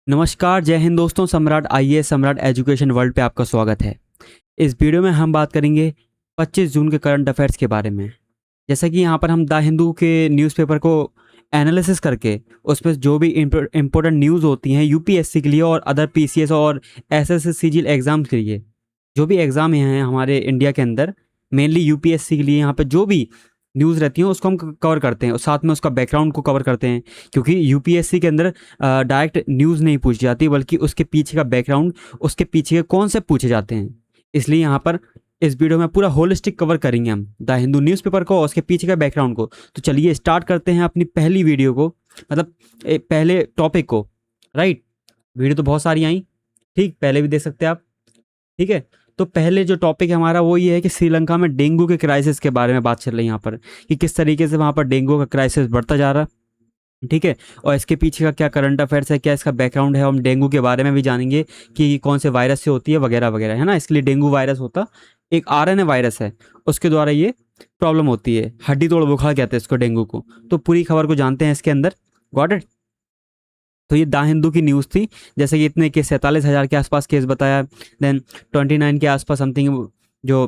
नमस्कार, जय हिंद दोस्तों। सम्राट आईएएस सम्राट एजुकेशन वर्ल्ड पे आपका स्वागत है। इस वीडियो में हम बात करेंगे 25 जून के करंट अफेयर्स के बारे में। जैसा कि यहाँ पर हम द हिंदू के न्यूज़पेपर को एनालिसिस करके उसमें जो भी इम्पोर्टेंट न्यूज़ होती हैं यूपीएससी के लिए और अदर पीसीएस और एसएससी सीजीएल एग्ज़ाम्स के लिए, जो भी एग्ज़ाम हैं हमारे इंडिया के अंदर, मेनली यूपीएससी के लिए यहाँ पर जो भी न्यूज़ रहती हैं उसको हम कवर करते हैं और साथ में उसका बैकग्राउंड को कवर करते हैं, क्योंकि यूपीएससी के अंदर डायरेक्ट न्यूज़ नहीं पूछी जाती बल्कि उसके पीछे का बैकग्राउंड, उसके पीछे के कॉन्सेप्ट पूछे जाते हैं। इसलिए यहाँ पर इस वीडियो में पूरा होलिस्टिक कवर करेंगे हम द हिंदू न्यूज़पेपर को और उसके पीछे का बैकग्राउंड को। तो चलिए स्टार्ट करते हैं अपनी पहली वीडियो को, मतलब पहले टॉपिक को। राइट, वीडियो तो बहुत सारी आई, ठीक, पहले भी देख सकते हैं आप। ठीक है, तो पहले जो टॉपिक है हमारा वो ये है कि श्रीलंका में डेंगू के क्राइसिस के बारे में बात चल रही है यहाँ पर, कि किस तरीके से वहाँ पर डेंगू का क्राइसिस बढ़ता जा रहा है। ठीक है, और इसके पीछे का क्या करंट अफेयर्स है, क्या इसका बैकग्राउंड है, हम डेंगू के बारे में भी जानेंगे कि कौन से वायरस से होती है वगैरह वगैरह, है ना। इसके लिए डेंगू वायरस होता एक आरएनए वायरस है, उसके द्वारा ये प्रॉब्लम होती है। हड्डी तोड़ बुखार कहते हैं इसको, डेंगू को। तो पूरी खबर को जानते हैं इसके अंदर। Got it. तो ये द हिंदू की न्यूज़ थी। जैसे कि इतने के 47,000 के आसपास केस बताया, देन 29 के आसपास समथिंग जो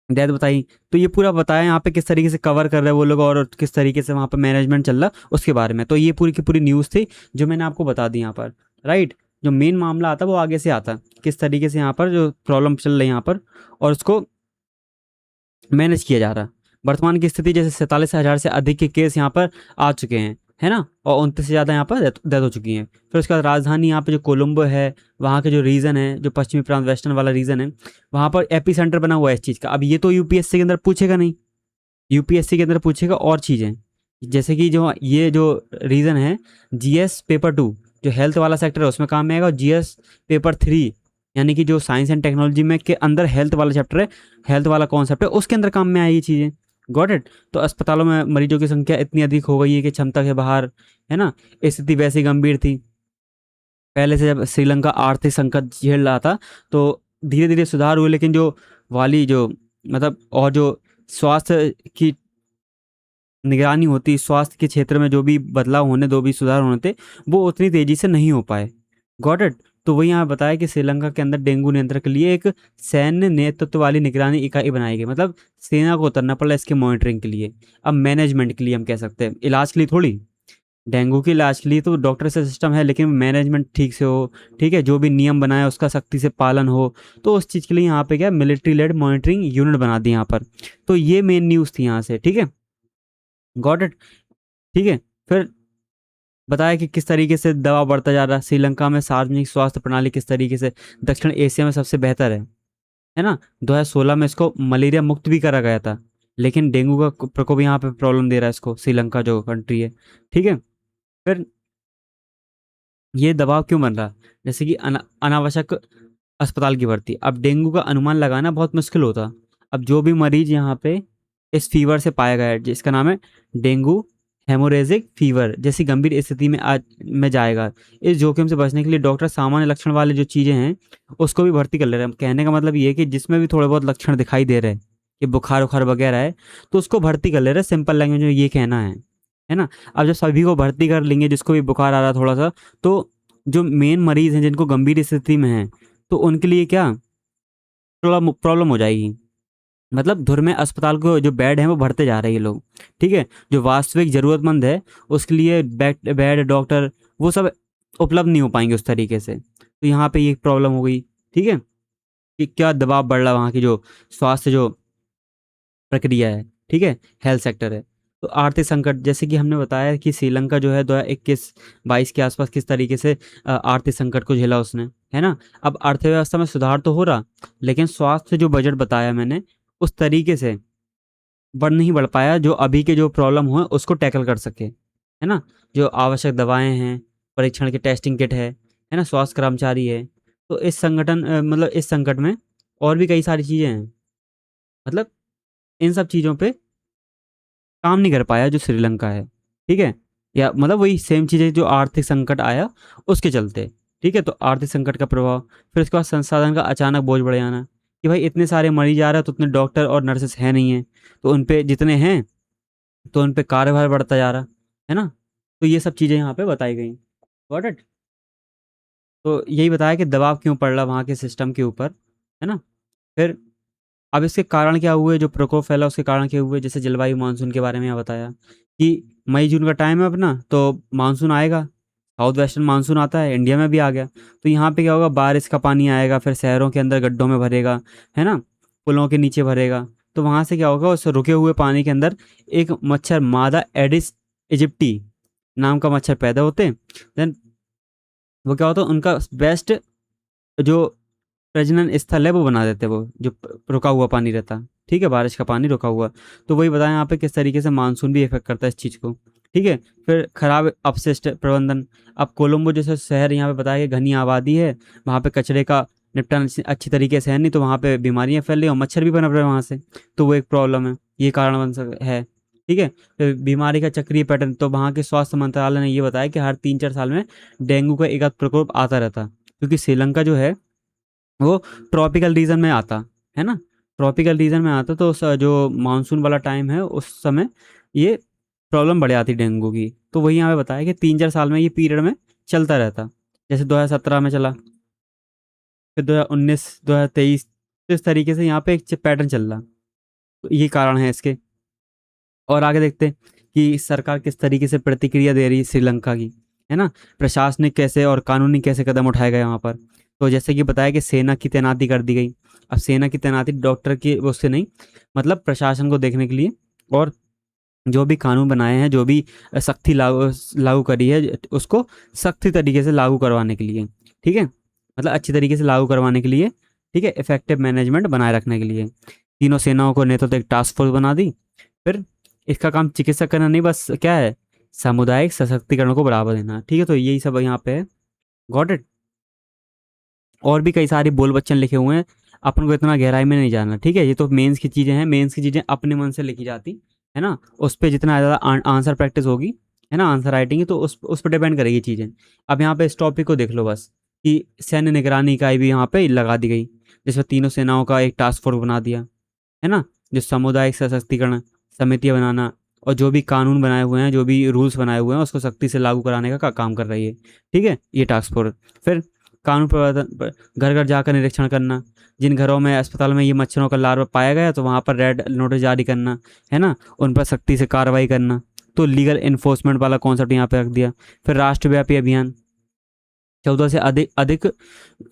डेथ बताई। तो ये पूरा बताया यहाँ पे किस तरीके से कवर कर रहे हैं वो लोग और किस तरीके से वहाँ पे मैनेजमेंट चल रहा उसके बारे में। तो ये पूरी की पूरी न्यूज़ थी जो मैंने आपको बता दी यहाँ पर। राइट, जो मेन मामला आता वो आगे से आता, किस तरीके से यहाँ पर जो प्रॉब्लम चल रही है यहाँ पर और उसको मैनेज किया जा रहा। वर्तमान की स्थिति जैसे 47,000 से अधिक के केस यहाँ पर आ चुके हैं, है ना, और 29 से ज़्यादा यहाँ पर डेथ हो चुकी हैं। फिर उसके बाद राजधानी यहाँ पे जो कोलंबो है, वहाँ के जो रीजन है, जो पश्चिमी प्रांत वेस्टर्न वाला रीजन है, वहाँ पर एपी सेंटर बना हुआ है इस चीज़ का। अब ये तो यूपीएससी के अंदर पूछेगा नहीं, यूपीएससी के अंदर पूछेगा और चीज़ें, जैसे कि जो ये जो रीजन है जीएस पेपर 2 जो हेल्थ वाला सेक्टर है उसमें काम में आएगा, और जीएस पेपर 3 यानी कि जो साइंस एंड टेक्नोलॉजी में के अंदर हेल्थ वाला चैप्टर है, हेल्थ वाला कॉन्सेप्ट है, उसके अंदर काम में आएगी चीज़ें। Got it. तो अस्पतालों में मरीजों की संख्या इतनी अधिक हो गई है कि क्षमता के बाहर, है ना। स्थिति वैसी गंभीर थी पहले से। जब श्रीलंका आर्थिक संकट झेल रहा था तो धीरे धीरे सुधार हुए, लेकिन जो वाली जो मतलब और जो स्वास्थ्य की निगरानी होती, स्वास्थ्य के क्षेत्र में जो भी बदलाव होने, जो भी सुधार होने थे, वो उतनी तेजी से नहीं हो पाए। Got it. तो वही यहाँ बताया कि श्रीलंका के अंदर डेंगू नियंत्रण के लिए एक सैन्य नेतृत्व वाली निगरानी इकाई बनाई गई, मतलब सेना को उतरना पड़ा इसके मॉनिटरिंग के लिए। अब मैनेजमेंट के लिए हम कह सकते हैं, इलाज के लिए थोड़ी। डेंगू के इलाज के लिए तो डॉक्टर से सिस्टम है, लेकिन मैनेजमेंट ठीक से हो, ठीक है, जो भी नियम बनाए उसका सख्ती से पालन हो, तो उस चीज़ के लिए यहाँ पे क्या मिलिट्री लेड मॉनिटरिंग यूनिट बना दी यहाँ पर। तो ये मेन न्यूज़ थी यहाँ से। ठीक है, गॉट इट। ठीक है, फिर बताया कि किस तरीके से दबाव बढ़ता जा रहा है श्रीलंका में, सार्वजनिक स्वास्थ्य प्रणाली किस तरीके से दक्षिण एशिया में सबसे बेहतर है ना। 2016 में इसको मलेरिया मुक्त भी करा गया था, लेकिन डेंगू का प्रकोप यहाँ पे प्रॉब्लम दे रहा है इसको, श्रीलंका जो कंट्री है। ठीक है, फिर ये दबाव क्यों बन रहा, जैसे कि अनावश्यक अस्पताल की भर्ती। अब डेंगू का अनुमान लगाना बहुत मुश्किल होता। अब जो भी मरीज यहाँ पे इस फीवर से पाया गया है, जिसका नाम है डेंगू हेमोरेजिक फीवर जैसी गंभीर स्थिति में आज में जाएगा, इस जोखिम से बचने के लिए डॉक्टर सामान्य लक्षण वाले जो चीज़ें हैं उसको भी भर्ती कर ले रहे हैं। कहने का मतलब ये है कि जिसमें भी थोड़े बहुत लक्षण दिखाई दे रहे हैं कि बुखार उखार वगैरह है, तो उसको भर्ती कर ले रहे हैं। सिंपल लैंग्वेज में ये कहना है ना। अब जब सभी को भर्ती कर लेंगे, जिसको भी बुखार आ रहा थोड़ा सा, तो जो मेन मरीज हैं जिनको गंभीर स्थिति में है, तो उनके लिए क्या प्रॉब्लम हो जाएगी। मतलब धुर में अस्पताल को जो बेड हैं वो भरते जा रहे हैं ये लोग। ठीक है, जो वास्तविक ज़रूरतमंद है उसके लिए बेड बेड डॉक्टर वो सब उपलब्ध नहीं हो पाएंगे उस तरीके से। तो यहाँ पे ये प्रॉब्लम हो गई। ठीक है, कि क्या दबाव बढ़ रहा है वहाँ की जो स्वास्थ्य जो प्रक्रिया है, ठीक है, हेल्थ सेक्टर है। तो आर्थिक संकट, जैसे कि हमने बताया कि श्रीलंका जो है 2021-22 के आसपास किस तरीके से आर्थिक संकट को झेला उसने, है ना। अब अर्थव्यवस्था में सुधार तो हो रहा, लेकिन स्वास्थ्य जो बजट बताया मैंने उस तरीके से नहीं बढ़ पाया जो अभी के जो प्रॉब्लम हुआ उसको टैकल कर सके, है ना। जो आवश्यक दवाएं हैं, परीक्षण के टेस्टिंग किट है ना, स्वास्थ्य कर्मचारी है। तो इस संगठन मतलब इस संकट में और भी कई सारी चीज़ें हैं, मतलब इन सब चीज़ों पे काम नहीं कर पाया जो श्रीलंका है। ठीक है, या मतलब वही सेम चीज़ें जो आर्थिक संकट आया उसके चलते। ठीक है, तो आर्थिक संकट का प्रभाव, फिर उसके बाद संसाधन का अचानक बोझ बढ़ जाना, कि भाई इतने सारे मरीज आ रहे हैं तो उतने डॉक्टर और नर्सेस हैं नहीं हैं, तो उन पे जितने हैं तो उन पे कार्यभार बढ़ता जा रहा है ना। तो ये सब चीज़ें यहाँ पे बताई गई। Got it. तो यही बताया कि दबाव क्यों पड़ रहा वहाँ के सिस्टम के ऊपर, है ना। फिर अब इसके कारण क्या हुए, जो प्रकोप फैला उसके कारण क्या हुए, जैसे जलवायु मानसून के बारे में यहाँ बताया कि मई जून का टाइम है अपना, तो मानसून आएगा, साउथ वेस्टर्न मानसून आता है, इंडिया में भी आ गया। तो यहाँ पे क्या होगा, बारिश का पानी आएगा, फिर शहरों के अंदर गड्ढों में भरेगा, है ना, पुलों के नीचे भरेगा। तो वहाँ से क्या होगा, उस रुके हुए पानी के अंदर एक मच्छर मादा एडिस इजिप्टी नाम का मच्छर पैदा होते हैं। देन वो क्या होता है, उनका बेस्ट जो प्रजनन स्थल है वो बना देते हैं, वो जो रुका हुआ पानी रहता है, ठीक है, बारिश का पानी रुका हुआ। तो वही बताया यहाँ पे किस तरीके से मानसून भी इफेक्ट करता है इस चीज़ को, ठीक है। फिर खराब अपशिष्ट प्रबंधन। अब कोलंबो जैसे शहर, यहाँ पे बताया कि घनी आबादी है, वहाँ पे कचरे का निपटान अच्छी तरीके से है नहीं, तो वहाँ पे बीमारियाँ फैल रही और मच्छर भी पनप रहे हैं वहाँ से। तो वो एक प्रॉब्लम है, ये कारण बन सक है, ठीक है। फिर बीमारी का चक्रीय पैटर्न, तो वहाँ के स्वास्थ्य मंत्रालय ने ये बताया कि हर 3-4 साल में डेंगू का एक आध प्रकोप आता रहता, क्योंकि श्रीलंका जो है वो ट्रॉपिकल रीजन में आता, है ना, ट्रॉपिकल रीजन में आता। तो जो मानसून वाला टाइम है उस समय ये प्रॉब्लम बढ़ जाती डेंगू की। तो वही यहाँ पे बताया कि 3-4 साल में ये पीरियड में चलता रहता, जैसे 2017 में चला, फिर 2019, 2023, तो इस तरीके से यहाँ पे एक पैटर्न चल रहा। तो ये कारण है इसके। और आगे देखते हैं कि सरकार किस तरीके से प्रतिक्रिया दे रही है श्रीलंका की, है ना, प्रशासनिक कैसे और कानूनी कैसे कदम उठाए गए यहाँ पर। तो जैसे कि बताया कि सेना की तैनाती कर दी गई। अब सेना की तैनाती डॉक्टर की उससे नहीं, मतलब प्रशासन को देखने के लिए, और जो भी कानून बनाए हैं, जो भी सख्ती लागू लागू करी है उसको सख्ती तरीके से लागू करवाने के लिए, ठीक है, मतलब अच्छी तरीके से लागू करवाने के लिए, ठीक है, इफेक्टिव मैनेजमेंट बनाए रखने के लिए तीनों सेनाओं को नेतृत्व एक टास्क फोर्स बना दी। फिर इसका काम चिकित्सा करना नहीं, बस क्या है, सामुदायिक सशक्तिकरण को बढ़ावा देना, ठीक है। तो यही सब यहाँ पे है, गॉट इट। और भी कई सारे बोल बच्चन लिखे हुए हैं, अपन को इतना गहराई में नहीं जानना, ठीक है। ये तो मेंस की चीज़ें हैं, मेंस की चीज़ें अपने मन से लिखी जाती, है ना, उस पर जितना ज़्यादा आंसर प्रैक्टिस होगी, है ना, आंसर राइटिंग, तो उस पर डिपेंड करेगी चीज़ें। अब यहाँ पे इस टॉपिक को देख लो बस, कि सैन्य निगरानी इकाई भी यहाँ पे लगा दी गई, जिसमें तीनों सेनाओं का एक टास्क फोर्स बना दिया, है ना, जो सामुदायिक सशक्तिकरण समितियाँ बनाना, और जो भी कानून बनाए हुए हैं, जो भी रूल्स बनाए हुए हैं, उसको सख्ती से लागू कराने का काम कर रही है, ठीक है, ये टास्क फोर्स। फिर कानून प्रवर्तन, घर घर जाकर निरीक्षण करना, जिन घरों में अस्पताल में ये मच्छरों का लार्वा पाया गया तो वहाँ पर रेड नोटिस जारी करना, है ना, उन पर सख्ती से कार्रवाई करना। तो लीगल इन्फोर्समेंट वाला कॉन्सेप्ट यहाँ पे रख दिया। फिर राष्ट्रव्यापी अभियान, 14 से अधिक अधिक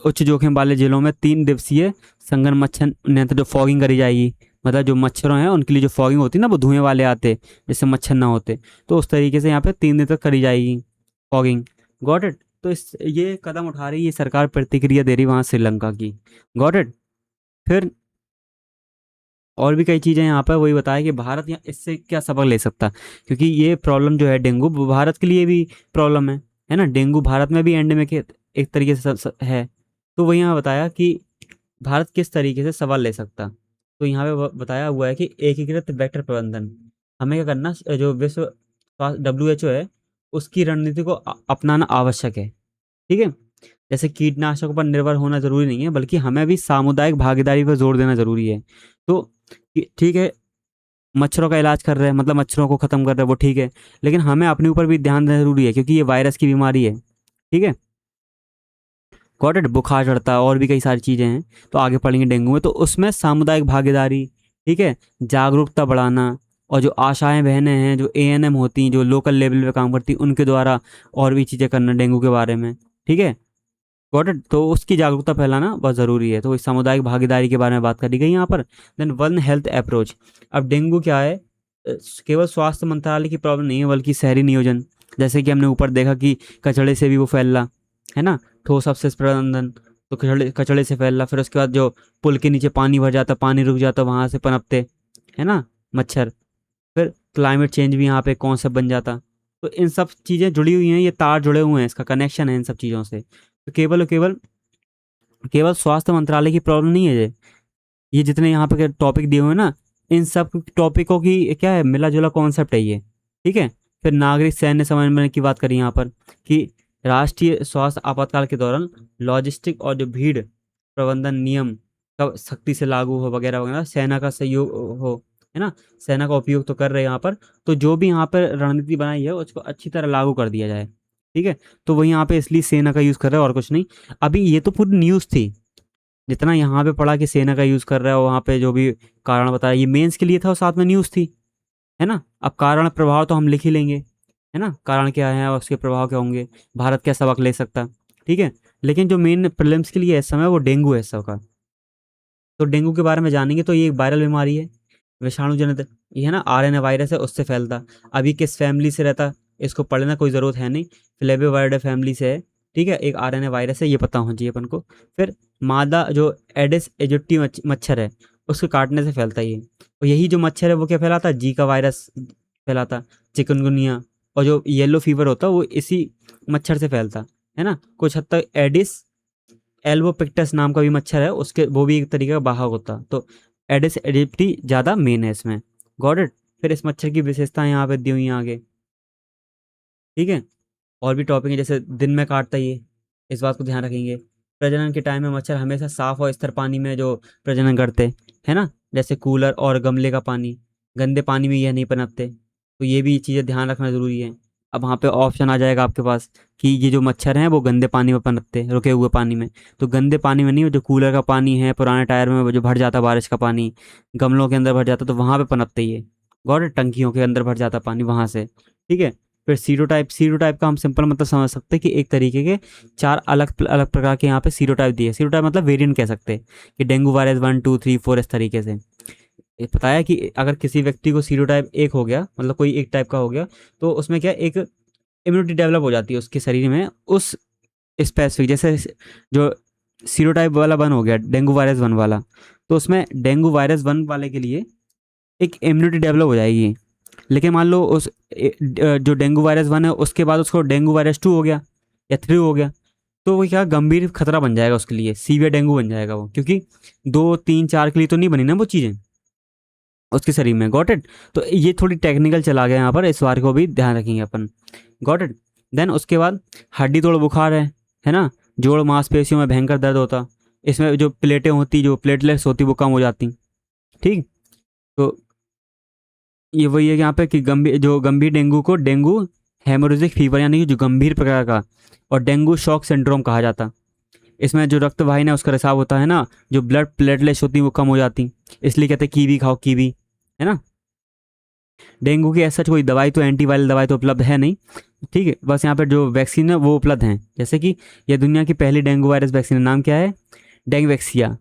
उच्च जोखिम वाले जिलों में 3 दिवसीय संघन मच्छर नियंत्रण, जो फॉगिंग करी जाएगी, मतलब जो मच्छरों हैं उनके लिए जो फॉगिंग होती है ना, वो धुएं वाले आते जिससे मच्छर ना होते, तो उस तरीके से यहाँ पे 3 दिन तक करी जाएगी फॉगिंग, गॉट इट। तो इस ये कदम उठा रही है सरकार, प्रतिक्रिया दे रही वहाँ श्रीलंका की, गॉट इट। फिर और भी कई चीज़ें यहाँ पर वही बताया कि भारत यहाँ इससे क्या सबक ले सकता, क्योंकि ये प्रॉब्लम जो है डेंगू, वो भारत के लिए भी प्रॉब्लम है ना, डेंगू भारत में भी एंडेमिक एक तरीके से है। तो वही यहाँ बताया कि भारत किस तरीके से सवाल ले सकता। तो यहाँ पे बताया हुआ है कि एकीकृत वेक्टर प्रबंधन, हमें क्या करना, जो विश्व स्वास्थ्य WHO है उसकी रणनीति को अपनाना आवश्यक है, ठीक है। जैसे कीटनाशकों पर निर्भर होना जरूरी नहीं है, बल्कि हमें भी सामुदायिक भागीदारी पर जोर देना जरूरी है। तो ठीक है, मच्छरों का इलाज कर रहे हैं, मतलब मच्छरों को खत्म कर रहे हैं, वो ठीक है, लेकिन हमें अपने ऊपर भी ध्यान देना जरूरी है, क्योंकि ये वायरस की बीमारी है, ठीक है, गॉट इट। बुखार चढ़ता है और भी कई सारी चीज़ें हैं, तो आगे पढ़ेंगे डेंगू में। तो उसमें सामुदायिक भागीदारी, ठीक है, जागरूकता बढ़ाना, और जो आशाएं बहनें हैं, जो ANM होती हैं, जो लोकल लेवल पे काम करती हैं, उनके द्वारा और भी चीज़ें करना डेंगू के बारे में, ठीक है, गॉट इट। तो उसकी जागरूकता फैलाना बहुत ज़रूरी है। तो इस सामुदायिक भागीदारी के बारे में बात करी गई यहाँ पर। Then one health approach. अब डेंगू क्या है, केवल स्वास्थ्य मंत्रालय की प्रॉब्लम नहीं है, बल्कि शहरी नियोजन, जैसे कि हमने ऊपर देखा कि कचड़े से भी वो फैल रहा, है ना, ठोस अपशिष्ट प्रबंधन, तो कचड़े कचड़े से फैल रहा। फिर उसके बाद जो पुल के नीचे पानी भर जाता, पानी रुक जाता, वहाँ से पनपते, है ना, मच्छर। फिर क्लाइमेट चेंज भी यहाँ पे कॉन्सेप्ट बन जाता। तो इन सब चीज़ें जुड़ी हुई हैं, ये तार जुड़े हुए हैं, इसका कनेक्शन है इन सब चीज़ों से। तो केवल और केवल केवल स्वास्थ्य मंत्रालय की प्रॉब्लम नहीं है ये जितने यहाँ पे टॉपिक दिए हुए हैं ना, इन सब टॉपिकों की क्या है, मिला जुला कॉन्सेप्ट है ये, ठीक है। फिर नागरिक सैन्य समन्वय की बात करी यहाँ पर, कि राष्ट्रीय स्वास्थ्य आपातकाल के दौरान लॉजिस्टिक और जो भीड़ प्रबंधन नियम कब सख्ती से लागू हो, वगैरह वगैरह, सेना का सहयोग हो, है ना, सेना का उपयोग तो कर रहे हैं यहाँ पर। तो जो भी यहाँ पर रणनीति बनाई है उसको अच्छी तरह लागू कर दिया जाए, ठीक है, तो वो यहाँ पे इसलिए सेना का यूज़ कर रहा है और कुछ नहीं। अभी ये तो पूरी न्यूज़ थी, जितना यहाँ पे पढ़ा कि सेना का यूज़ कर रहा है, वहाँ पे जो भी कारण बताया ये मेंस के लिए था और साथ में न्यूज़ थी, है ना। अब कारण प्रभाव तो हम लिख ही लेंगे, है ना, कारण क्या है और उसके प्रभाव क्या होंगे, भारत क्या सबक ले सकता, ठीक है। लेकिन जो मेन प्रीलिम्स के लिए इस समय वो डेंगू है इस सबका। तो डेंगू के बारे में जानेंगे। तो ये एक वायरल बीमारी है, विषाणु जनित, ये है ना, आरएनए वायरस है, उससे फैलता। अभी किस फैमिली से रहता, इसको पढ़ना कोई ज़रूरत है नहीं, फ्लेविवाइड फैमिली से है, ठीक है। एक आरएनए वायरस है, ये पता होना चाहिए अपन को। फिर मादा जो एडिस एजिप्टी मच्छर है, उसको काटने से फैलता है ये। और यही जो मच्छर है वो क्या फैलाता, जी का वायरस फैलाता, चिकनगुनिया, और जो येलो फीवर होता है वो इसी मच्छर से फैलता, है ना। कुछ हद तक एडिस एल्बोपिक्टस नाम का भी मच्छर है, उसके वो भी एक तरीके का वाहक होता। तो एडिस एडिप्टी ज़्यादा मेन है इसमें, गॉट इट। फिर इस मच्छर की विशेषताएं यहाँ पे दी हुई हैं आगे, ठीक है। और भी टॉपिक है, जैसे दिन में काटता ही है, इस बात को ध्यान रखेंगे। प्रजनन के टाइम में मच्छर हमेशा साफ और स्थिर पानी में जो प्रजनन करते, है ना, जैसे कूलर और गमले का पानी, गंदे पानी में यह नहीं पनपते। तो ये भी चीज़ें ध्यान रखना ज़रूरी है। अब वहाँ पे ऑप्शन आ जाएगा आपके पास कि ये जो मच्छर हैं वो गंदे पानी में पनपते हैं, रुके हुए पानी में। तो गंदे पानी में नहीं, वो जो कूलर का पानी है, पुराने टायर में वो जो भर जाता बारिश का पानी, गमलों के अंदर भर जाता, तो वहाँ पे पनपते ही है। गॉड, टंकियों के अंदर भर जाता पानी वहाँ से, ठीक है। फिर सीरोटाइप, सीरोटाइप का हम सिंपल मतलब समझ सकते हैं कि एक तरीके के चार अलग अलग प्रकार के यहाँ पे सीरोटाइप दिए। सीरोटाइप मतलब वेरिएंट कह सकते हैं कि डेंगू वायरस 1 2 3 4 इस तरीके से। ये पता है कि अगर किसी व्यक्ति को सीरोटाइप एक हो गया, मतलब कोई एक टाइप का हो गया, तो उसमें क्या एक इम्यूनिटी डेवलप हो जाती है उसके शरीर में उस स्पेसिफिक, जैसे जो सीरोटाइप वाला 1 हो गया, डेंगू वायरस 1 वाला, तो उसमें डेंगू वायरस 1 वाले के लिए एक इम्यूनिटी डेवलप हो जाएगी। लेकिन मान लो उस जो डेंगू वायरस 1 है उसके बाद उसको डेंगू वायरस 2 हो गया या 3 हो गया, तो वो क्या गंभीर खतरा बन जाएगा उसके लिए, सीवियर डेंगू बन जाएगा वो, क्योंकि 2 3 4 के लिए तो नहीं बनी ना वो चीज़ें उसके शरीर में, गॉट इट। तो ये थोड़ी टेक्निकल चला गया यहाँ पर, इस बार को भी ध्यान रखेंगे अपन, गॉट इट। देन उसके बाद हड्डी तोड़ बुखार है ना, जोड़ मांसपेशियों में भयंकर दर्द होता, इसमें जो प्लेटें होती, जो प्लेटलेट्स होती वो कम हो जाती, ठीक। तो ये वही है यहाँ पे कि गंभीर डेंगू को डेंगू हेमोरेजिक फीवर यानी कि जो गंभीर प्रकार का, और डेंगू शॉक सिंड्रोम कहा जाता। इसमें जो रक्त वाहिनी है उसका रिसाव होता है ना, जो ब्लड प्लेटलेट्स होती हैं वो कम हो जाती, इसलिए कहते हैं कीवी खाओ कीवी, है ना। डेंगू की ऐसा कोई दवाई तो एंटीवायरल दवाई तो उपलब्ध है नहीं, ठीक है। बस यहाँ पर जो वैक्सीन है वो उपलब्ध हैं, जैसे कि यह दुनिया की पहली डेंगू वायरस वैक्सीन है, नाम क्या है, डेंगवैक्सिया,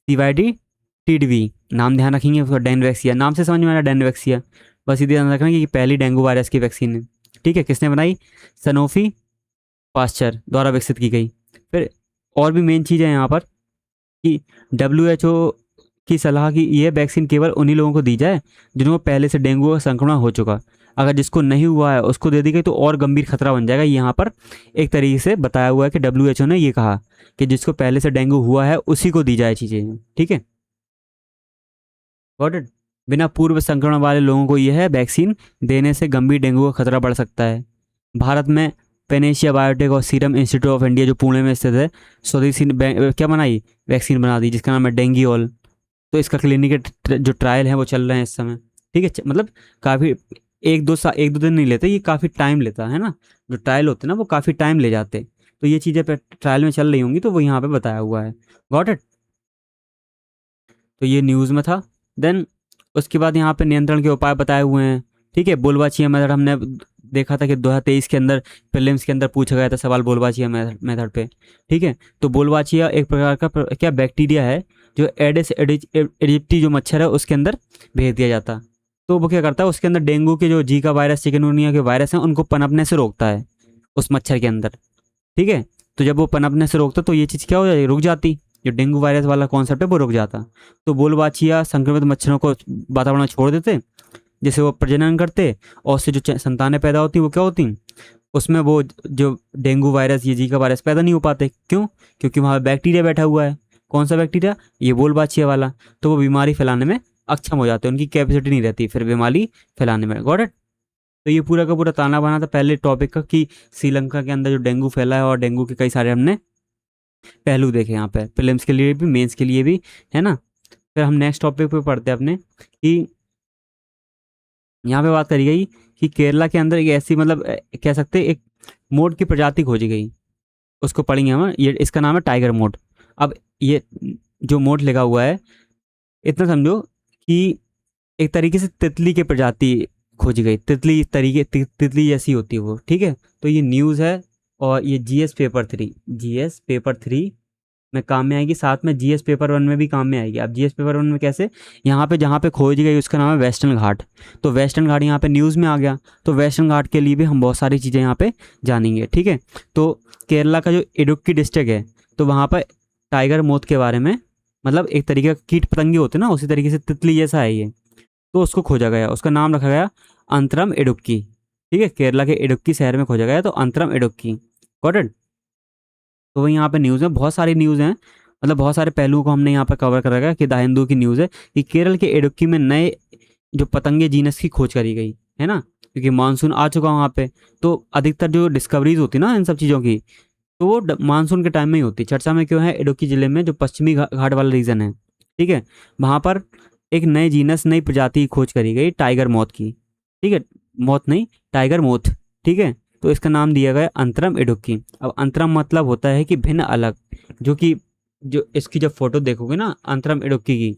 CYD TDV, नाम ध्यान रखेंगे उसका, डेंगवैक्सिया नाम से समझ में आ रहा है, डेंगवैक्सिया। बस ये ध्यान रखना कि पहली डेंगू वायरस की वैक्सीन है, ठीक है। किसने बनाई, सनोफी पास्चर द्वारा विकसित की गई। फिर और भी मेन चीज़ है यहाँ पर कि WHO की सलाह की यह वैक्सीन केवल उन्हीं लोगों को दी जाए जिनको पहले से डेंगू का संक्रमण हो चुका, अगर जिसको नहीं हुआ है उसको दे दी गई तो और गंभीर खतरा बन जाएगा। यहाँ पर एक तरीके से बताया हुआ है कि WHO ने ये कहा कि जिसको पहले से डेंगू हुआ है उसी को दी जाए चीज़ें, ठीक है, गॉट इट। बिना पूर्व संक्रमण वाले लोगों को यह है वैक्सीन देने से गंभीर डेंगू का खतरा बढ़ सकता है। भारत में पेनेशिया बायोटेक और सीरम इंस्टीट्यूट ऑफ इंडिया जो पुणे में स्थित है, स्वदेशी क्या बनाई, वैक्सीन बना दी जिसका नाम है डेंगीओल। तो इसका क्लिनिकल जो ट्रायल है वो चल रहे हैं इस समय, ठीक है। मतलब काफ़ी, 1 2 दिन नहीं लेते, ये काफ़ी टाइम लेता है ना, जो ट्रायल होते हैं ना वो काफ़ी टाइम ले जाते। तो ये चीज़ें ट्रायल में चल रही होंगी, तो वो यहाँ पे बताया हुआ है, गॉट इट। तो ये न्यूज़ में था। देन उसके बाद यहाँ पे नियंत्रण के उपाय बताए हुए हैं, ठीक है। बोलबाचिया मेथड हमने देखा था कि 2023 के अंदर प्रीलिम्स के अंदर पूछा गया था सवाल बोलबाचिया मेथड पे, ठीक है। तो बोलबाचिया एक प्रकार का क्या बैक्टीरिया है जो एडिस एडिप्टी जो मच्छर है उसके अंदर भेज दिया जाता। तो वो क्या करता है, उसके अंदर डेंगू के जो जीका वायरस, चिकनगुनिया के वायरस हैं उनको पनपने से रोकता है उस मच्छर के अंदर, ठीक है। तो जब वो पनपने से रोकता तो ये चीज़ क्या हो जाती, रुक जाती, जो डेंगू वायरस वाला कॉन्सेप्ट है वो रुक जाता। तो बोलबाचिया संक्रमित मच्छरों को वातावरण में छोड़ देते, जिससे वो प्रजनन करते, और उससे जो संतानें पैदा होती वो क्या होती, उसमें वो जो डेंगू वायरस, ये जीका वायरस पैदा नहीं हो पाते, क्यों, क्योंकि वहाँ बैक्टीरिया बैठा हुआ है। कौन सा बैक्टीरिया, ये बोलबाचिया वाला। तो वो बीमारी फैलाने में अक्षम हो जाते हैं, उनकी कैपेसिटी नहीं रहती फिर बीमारी फैलाने में, गॉट इट। तो ये पूरा का पूरा ताना बाना था पहले टॉपिक का कि श्रीलंका के अंदर जो डेंगू फैला है, और डेंगू के कई सारे हमने पहलू देखे यहाँ पे, प्रीलिम्स के लिए भी मेंस के लिए भी, है ना। फिर हम नेक्स्ट टॉपिक पे पढ़ते हैं अपने कि यहाँ पे बात करी गई कि केरला के अंदर एक ऐसी मतलब कह सकते हैं एक मोट की प्रजाति खोजी गई, उसको पढ़ेंगे हम। ये इसका नाम है टाइगर मोट। अब ये जो मोट लिखा हुआ है, इतना समझो कि एक तरीके से तितली की प्रजाति खोजी गई, तितली तरीके तितली जैसी होती है वो, ठीक है। तो ये न्यूज़ है, और ये जीएस पेपर 3 में काम में आएगी, साथ में जीएस पेपर 1 में भी काम में आएगी। अब जीएस पेपर 1 में कैसे, यहाँ पे जहाँ पे खोजी गई उसका नाम है वेस्टर्न घाट। तो वेस्टर्न घाट यहाँ पे न्यूज़ में आ गया, तो वेस्टर्न घाट के लिए भी हम बहुत सारी चीज़ें यहाँ पे जानेंगे, ठीक है। तो केरला का जो इडुक्की डिस्ट्रिक्ट है, तो वहाँ पर टाइगर मोथ के बारे में, मतलब एक तरीके का कीट पतंगे होते हैं ना, उसी तरीके से तितली जैसा है ये। तो उसको खोजा गया, उसका नाम रखा गया अंतरम इडुक्की, ठीक है। केरला के इडुक्की शहर में खोजा गया, तो अंतरम इडुक्की। Got it. तो वही यहाँ पे न्यूज़ है, बहुत सारी न्यूज़ हैं, मतलब बहुत सारे पहलुओं को हमने यहाँ पर कवर कर रखा है। कि द हिंदू की न्यूज़ है कि केरल के इडुक्की में नए जो पतंगे जीनस की खोज करी गई है ना, क्योंकि मानसून आ चुका वहाँ पे। तो अधिकतर जो डिस्कवरीज होती है ना इन सब चीज़ों की, तो वो मानसून के टाइम में ही होती है। चर्चा में क्यों है, इडुक्की जिले में जो पश्चिमी घाट वाला रीजन है, ठीक है, वहाँ पर एक नए जीनस, नई प्रजाति की खोज करी गई टाइगर मोथ की, ठीक है। मोथ नहीं, टाइगर मोथ, ठीक है। तो इसका नाम दिया गया अंतरम इडुक्की। अब अंतरम मतलब होता है कि भिन्न, अलग, जो कि जो इसकी जब फोटो देखोगे ना अंतरम इडुक्की की,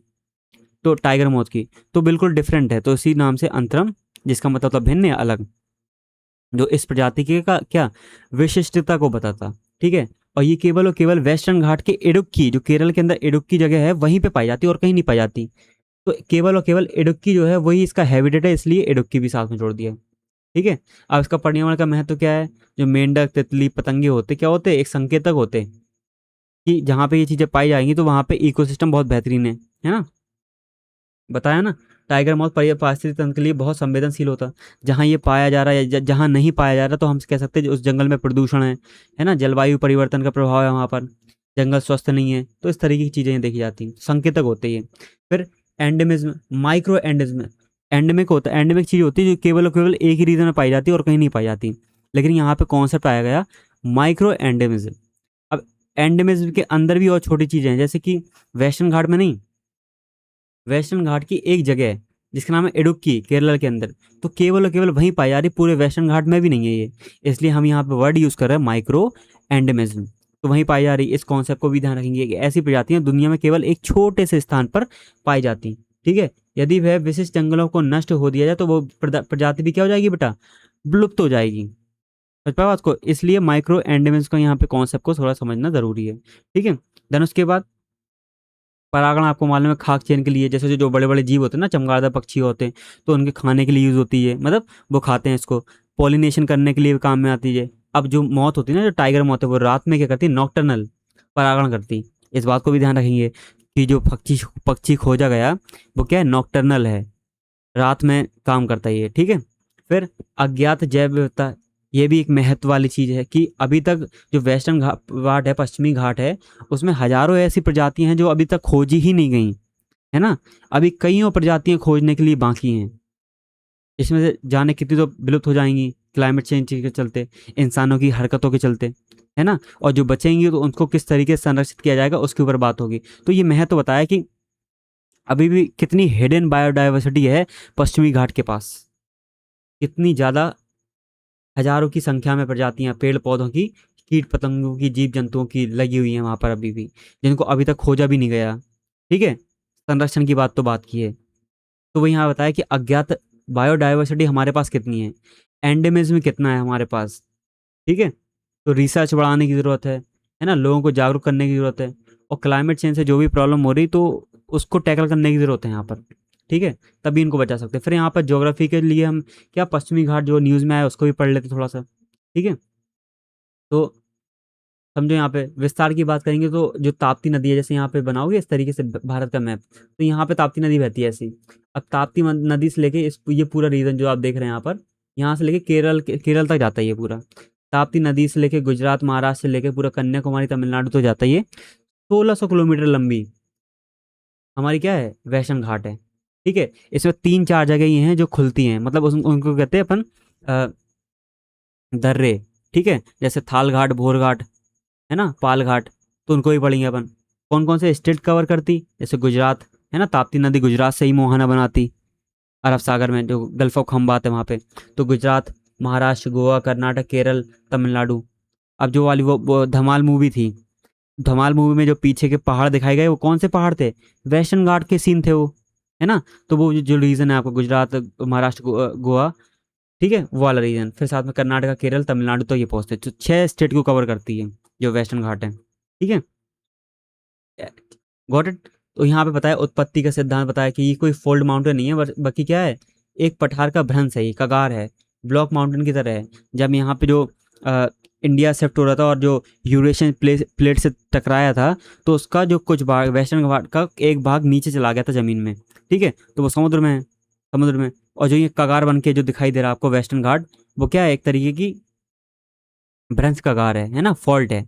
तो टाइगर मोथ की, तो बिल्कुल डिफरेंट है, तो इसी नाम से अंतरम, जिसका मतलब होता है भिन्न या अलग, जो इस प्रजाति के का क्या विशिष्टता को बताता, ठीक है। और ये केवल और केवल वेस्टर्न घाट के इडुक्की, जो केरल के अंदर इडुक्की जगह है, वहीं पे पाई जाती है और कहीं नहीं पाई जाती। तो केवल और केवल इडुक्की जो है वही इसका हैबिटेट है, इसलिए इडुक्की भी साथ में जोड़ दिया, ठीक है। अब इसका पर्यावरण का महत्व क्या है, जो मेंढक, तितली, पतंगे होते क्या होते, एक संकेतक होते, कि जहाँ पे ये चीज़ें पाई जाएंगी तो वहाँ पे इकोसिस्टम बहुत बेहतरीन है ना। बताया ना, टाइगर मॉथ पारिस्थितिक तंत्र के लिए बहुत संवेदनशील होता। जहाँ ये पाया जा रहा है या जहाँ नहीं पाया जा रहा, तो हम कह सकते हैं उस जंगल में प्रदूषण है ना, जलवायु परिवर्तन का प्रभाव है वहाँ पर, जंगल स्वस्थ नहीं है, तो इस तरीके की चीज़ें देखी जाती हैं, संकेतक होते हैं। फिर एंडेमिज्म, माइक्रो एंडेमिज्म, एंडेमिक होता है, एंडेमिक चीज़ होती है जो केवल और केवल एक ही रीजन में पाई जाती है और कहीं नहीं पाई जाती। लेकिन यहाँ पे कॉन्सेप्ट आया गया माइक्रो एंडेमिज्म। अब एंडेमिज्म के अंदर भी और छोटी चीज़ें हैं, जैसे कि वेस्टर्न घाट में नहीं, वेस्टर्न घाट की एक जगह है जिसका नाम है इडुक्की, केरला के अंदर, तो केवल और केवल वहीं पाई जा रही, पूरे वेस्टर्न घाट में भी नहीं है ये। इसलिए हम यहाँ पे वर्ड यूज़ कर रहे हैं माइक्रो एंडेमिज्म, तो वहीं पाई जा रही। इस कॉन्सेप्ट को भी ध्यान रखेंगे कि ऐसी प्रजातियां दुनिया में केवल एक छोटे से स्थान पर पाई जाती, ठीक है। यदि वह विशिष्ट जंगलों को नष्ट हो दिया जाए तो वो प्रजाति भी क्या हो जाएगी बेटा, विलुप्त हो जाएगी। समझ पाए बात को, इसलिए माइक्रो एंडेमिज्म का यहाँ पे कॉन्सेप्ट को थोड़ा समझना जरूरी है, ठीक है। देन उसके बाद परागण आपको मालूम है, खाक चेन के लिए, जैसे जो बड़े बड़े जीव होते हैं ना, चमगादड़ पक्षी होते हैं, तो उनके खाने के लिए यूज़ होती है, मतलब वो खाते हैं इसको। पॉलिनेशन करने के लिए भी काम में आती है। अब जो मौत होती है ना, जो टाइगर मौत है, वो रात में क्या करती है, नॉक्टर्नल परागण करती। इस बात को भी ध्यान रखेंगे कि जो पक्षी पक्षी खोजा गया वो क्या है, नॉक्टर्नल है, रात में काम करता है ये, ठीक है। फिर अज्ञात जैव विविधता, ये भी एक महत्व वाली चीज़ है कि अभी तक जो वेस्टर्न घाट है, पश्चिमी घाट है, उसमें हजारों ऐसी प्रजातियां हैं जो अभी तक खोजी ही नहीं गई, है ना। अभी कईयों प्रजातियां खोजने के लिए बाकी हैं, इसमें से जाने कितनी तो विलुप्त हो जाएंगी क्लाइमेट चेंज के चलते, इंसानों की हरकतों के चलते, है ना। और जो बचेंगी तो उनको किस तरीके से संरक्षित किया जाएगा उसके ऊपर बात होगी। तो ये महत्व बताया कि अभी भी कितनी हिडन बायोडाइवर्सिटी है पश्चिमी घाट के पास, कितनी ज़्यादा हजारों की संख्या में प्रजातियां पेड़ पौधों की, कीट पतंगों की, जीव जंतुओं की लगी हुई हैं वहाँ पर अभी भी, जिनको अभी तक खोजा भी नहीं गया, ठीक है। संरक्षण की बात तो बात की है। तो वही यहाँ बताया कि अज्ञात बायोडाइवर्सिटी हमारे पास कितनी है, एंडेमिज्म कितना है हमारे पास, ठीक है। तो रिसर्च बढ़ाने की ज़रूरत है ना, लोगों को जागरूक करने की ज़रूरत है, और क्लाइमेट चेंज से जो भी प्रॉब्लम हो रही तो उसको टैकल करने की ज़रूरत है यहाँ पर, ठीक है। तभी इनको बचा सकते हैं। फिर यहाँ पर ज्योग्राफी के लिए हम क्या, पश्चिमी घाट जो न्यूज़ में आया उसको भी पढ़ लेते थोड़ा सा, ठीक है। तो समझो यहाँ पे विस्तार की बात करेंगे तो जो ताप्ती नदी है, जैसे यहाँ पे बनाओगे इस तरीके से भारत का मैप, तो यहाँ पे ताप्ती नदी बहती है ऐसी। अब ताप्ती नदी से लेके इस ये पूरा रीजन जो आप देख रहे हैं यहाँ पर, यहाँ से लेके केरल तक जाता है ये पूरा। ताप्ती नदी से लेके गुजरात, महाराष्ट्र से लेके पूरा कन्याकुमारी, तमिलनाडु तो जाता है ये। 1600 किलोमीटर लंबी हमारी क्या है, वैष्णव घाट है, ठीक है। इसमें 3-4 जगह ये हैं जो खुलती हैं, मतलब उनको कहते हैं अपन दर्रे, ठीक है। जैसे थाल घाट, भोर घाट, है ना, पाल घाट, तो उनको भी पढ़ेंगे अपन। कौन कौन से स्टेट कवर करती, जैसे गुजरात, है ना, ताप्ती नदी गुजरात से ही मोहाना बनाती, अरब सागर में जो गल्फ ऑफ खंबात है वहाँ पे। तो गुजरात, महाराष्ट्र, गोवा, कर्नाटक, केरल, तमिलनाडु। अब जो वाली वो धमाल मूवी थी, धमाल मूवी में जो पीछे के पहाड़ दिखाए गए वो कौन से पहाड़ थे? वेस्टर्न घाट के सीन थे वो, है ना। तो वो जो रीजन है आपको, गुजरात, महाराष्ट्र, गोवा, ठीक है, वो वाला रीजन, फिर साथ में कर्नाटका, केरल, तमिलनाडु, तो ये पहुंचते तो 6 स्टेट को कवर करती है जो वेस्टर्न घाट है, ठीक है। Got it. तो यहाँ पे बताया उत्पत्ति का सिद्धांत, बताया कि ये कोई फोल्ड माउंटेन नहीं है, बाकी क्या है, एक पठार का भ्रंश है, ये कगार है, ब्लॉक माउंटेन की तरह है। जब यहाँ पे जो इंडिया शिफ्ट हो रहा था और जो यूरेशियन प्लेट से टकराया था, तो उसका जो कुछ भाग, वेस्टर्न घाट का एक भाग नीचे चला गया था ज़मीन में, ठीक है, तो वो समुद्र में है, समुद्र में। और जो ये कगार बन के जो दिखाई दे रहा है आपको वेस्टर्न घाट, वो क्या है, एक तरीके की भ्रंश कगार है ना, फॉल्ट है।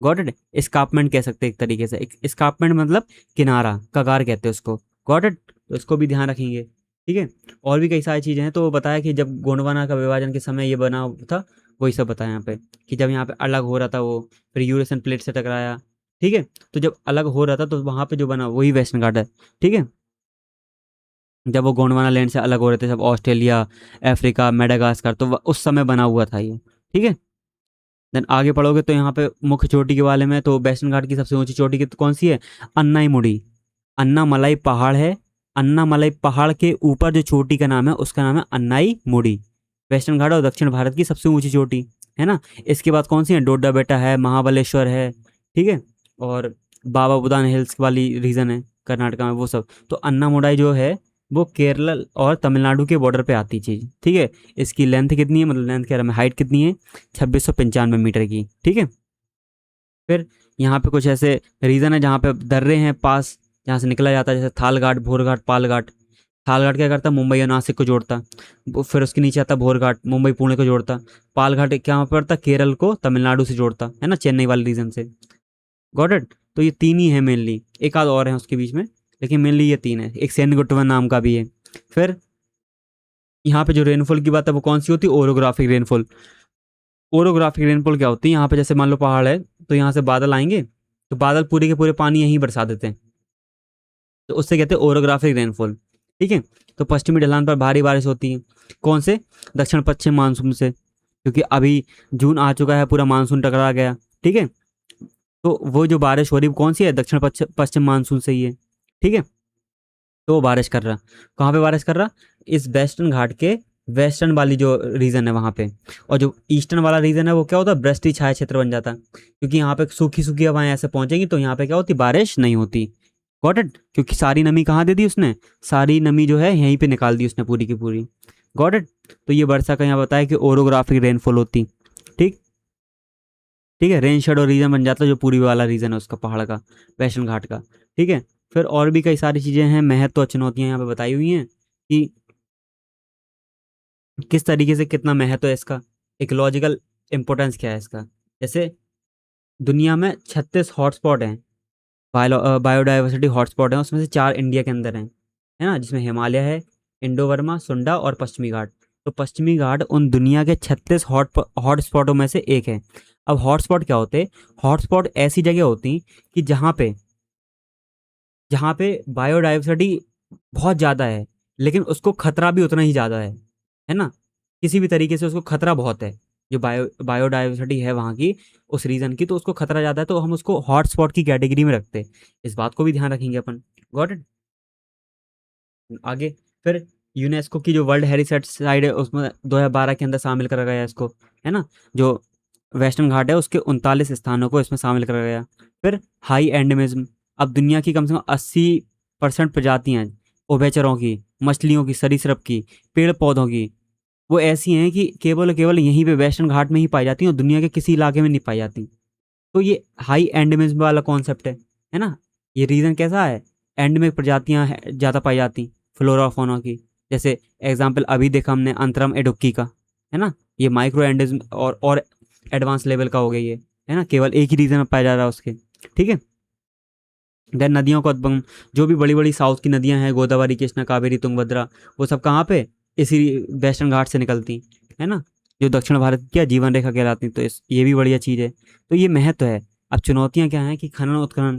Got it. escarpment कह सकते हैं एक तरीके से, escarpment मतलब किनारा, कगार कहते हैं उसको। Got it. तो इसको भी ध्यान रखेंगे, ठीक है। और भी कई सारी चीज़ें हैं। तो बताया कि जब गोंडवाना का विभाजन के समय ये बना था, वही सब बताया यहाँ पे, कि जब यहाँ पे अलग हो रहा था वो, फिर यूरेशियन प्लेट से टकराया, ठीक है। तो जब अलग हो रहा था तो वहाँ पे जो बना वही वेस्टर्न घाट है, ठीक है। जब वो गोंडवाना लैंड से अलग हो रहे थे सब, ऑस्ट्रेलिया, अफ्रीका, मेडागास्कर, तो उस समय बना हुआ था ये, ठीक है। देन आगे पढ़ोगे तो यहाँ पे मुख्य चोटी के बारे में, तो वेस्टर्न घाट की सबसे ऊंची चोटी की कौन सी है? अन्नाईमुड़ी, अन्नामलाई पहाड़ है। अन्नामलाई पहाड़ के ऊपर जो चोटी का नाम है उसका नाम है अन्नाईमुड़ी। वेस्टर्न घाट और दक्षिण भारत की सबसे ऊंची चोटी, है ना। इसके बाद कौन सी है? डोडा बेटा है, महाबलेश्वर है, ठीक है, और बाबा बुदान हिल्स वाली रीजन है कर्नाटका में, वो सब। तो अन्नामुडाई जो है वो केरल और तमिलनाडु के बॉर्डर पे आती चीज़, ठीक है। इसकी लेंथ कितनी है, मतलब लेंथ कह रहा मैं, हाइट कितनी है? 2695 मीटर की, ठीक है। फिर यहाँ पे कुछ ऐसे रीज़न है जहाँ पे दर्रे हैं पास, जहाँ से निकला जाता है, जैसे थालघाट, भोरघाट, पालघाट। थालघाट क्या करता है? मुंबई और नासिक को जोड़ता। फिर उसके नीचे आता भोरघाट, मुंबई पुणे को जोड़ता। पालघाट क्या पड़ता? केरल को तमिलनाडु से जोड़ता, है ना, चेन्नई वाले रीजन से। Got it. तो ये तीन ही है मेनली, एक आध और है उसके बीच में, लेकिन मेनली ये तीन है। एक सेनगुट्टवन नाम का भी है। फिर यहाँ पे जो रेनफॉल की बात है वो कौन सी होती है? Orographic rainfall. ओरोग्राफिक रेनफॉल क्या होती है? यहाँ पे जैसे मान लो पहाड़ है, तो यहाँ से बादल आएंगे, तो बादल पूरे के पूरे पानी यहीं बरसा देते हैं, तो उससे कहते हैं ओरोग्राफिक रेनफॉल, ठीक है। तो पश्चिमी ढलान पर भारी बारिश होती है, कौन से? दक्षिण पश्चिम मानसून से, क्योंकि अभी जून आ चुका है, पूरा मानसून टकरा गया, ठीक है। तो वो जो बारिश हो रही है वो कौन सी है? दक्षिण पश्चिम मानसून से ही है, ठीक है। तो वो बारिश कर रहा, कहाँ पे बारिश कर रहा? इस वेस्टर्न घाट के वेस्टर्न वाली जो रीजन है वहाँ पे। और जो ईस्टर्न वाला रीजन है वो क्या होता है? वृष्टि छाया क्षेत्र बन जाता, क्योंकि यहाँ पे सूखी सूखी हवाएं ऐसे पहुंचेंगी, तो यहाँ पे क्या होती? बारिश नहीं होती। Got it. क्योंकि सारी नमी कहाँ दे दी उसने? सारी नमी जो है यहीं पे निकाल दी उसने पूरी की पूरी। Got it. तो ये वर्षा का यहाँ बताया कि ओरोग्राफिक रेनफॉल होती, ठीक, ठीक है। रेन शेडो रीजन बन जाता है जो पूर्वी वाला रीजन है उसका, पहाड़ का, वेस्टर्न घाट का, ठीक है। फिर और भी कई सारी चीज़ें हैं, महत्व और चुनौतियां यहाँ पे बताई हुई हैं कि किस तरीके से कितना महत्व है इसका, इकोलॉजिकल इंपॉर्टेंस क्या है इसका। जैसे दुनिया में 36 हॉटस्पॉट हैं, बायोडाइवर्सिटी हॉटस्पॉट हैं, उसमें से 4 इंडिया के अंदर हैं, है ना, जिसमें हिमालय है, इंडो वर्मा, सुंडा और पश्चिमी घाट। तो पश्चिमी घाट उन दुनिया के 36 हॉटस्पॉटों में से एक है। अब हॉटस्पॉट क्या होते हैं? हॉटस्पॉट ऐसी जगह होती कि जहाँ पे बायोडाइवर्सिटी बहुत ज़्यादा है, लेकिन उसको खतरा भी उतना ही ज़्यादा है ना। किसी भी तरीके से उसको खतरा बहुत है, जो बायोडाइवर्सिटी है वहाँ की, उस रीजन की, तो उसको खतरा ज़्यादा है, तो हम उसको हॉटस्पॉट की कैटेगरी में रखते हैं। इस बात को भी ध्यान रखेंगे अपन। Got it. आगे फिर यूनेस्को की जो वर्ल्ड हेरिटेज साइट है उसमें 2012 के अंदर शामिल करा गया इसको, है ना। जो वेस्टर्न घाट है उसके 39 स्थानों को इसमें शामिल करा गया। फिर हाई एंडेमिज्म। अब दुनिया की कम से कम 80% प्रजातियां उभयचरों की, मछलियों की, सरीसृप की, पेड़ पौधों की, वो ऐसी हैं कि केवल केवल यहीं पे वेस्टर्न घाट में ही पाई जाती हैं और दुनिया के किसी इलाके में नहीं पाई जाती। तो ये हाई एंडेमिज्म वाला कॉन्सेप्ट है ना। ये रीज़न कैसा है? एंडेमिक प्रजातियां ज़्यादा पाई जाती, फ्लोरा फाउना की। जैसे एग्जाम्पल अभी देखा हमने अंतरम एडुक्की का, है ना। ये माइक्रो एंडेमिज्म और एडवांस लेवल का हो गया ये, है ना, केवल एक ही रीजन में पाया जा रहा है उसके, ठीक है। देन नदियों का उद्गम, जो भी बड़ी बड़ी साउथ की नदियां हैं, गोदावरी, कृष्णा, कावेरी, तुंगभद्रा, वो सब कहाँ पे? इसी वेस्टर्न घाट से निकलती, है ना, जो दक्षिण भारत की क्या जीवन रेखा कहलाती। तो ये भी बढ़िया चीज़ है। तो ये महत्व है। अब चुनौतियाँ क्या हैं कि खनन उत्खनन,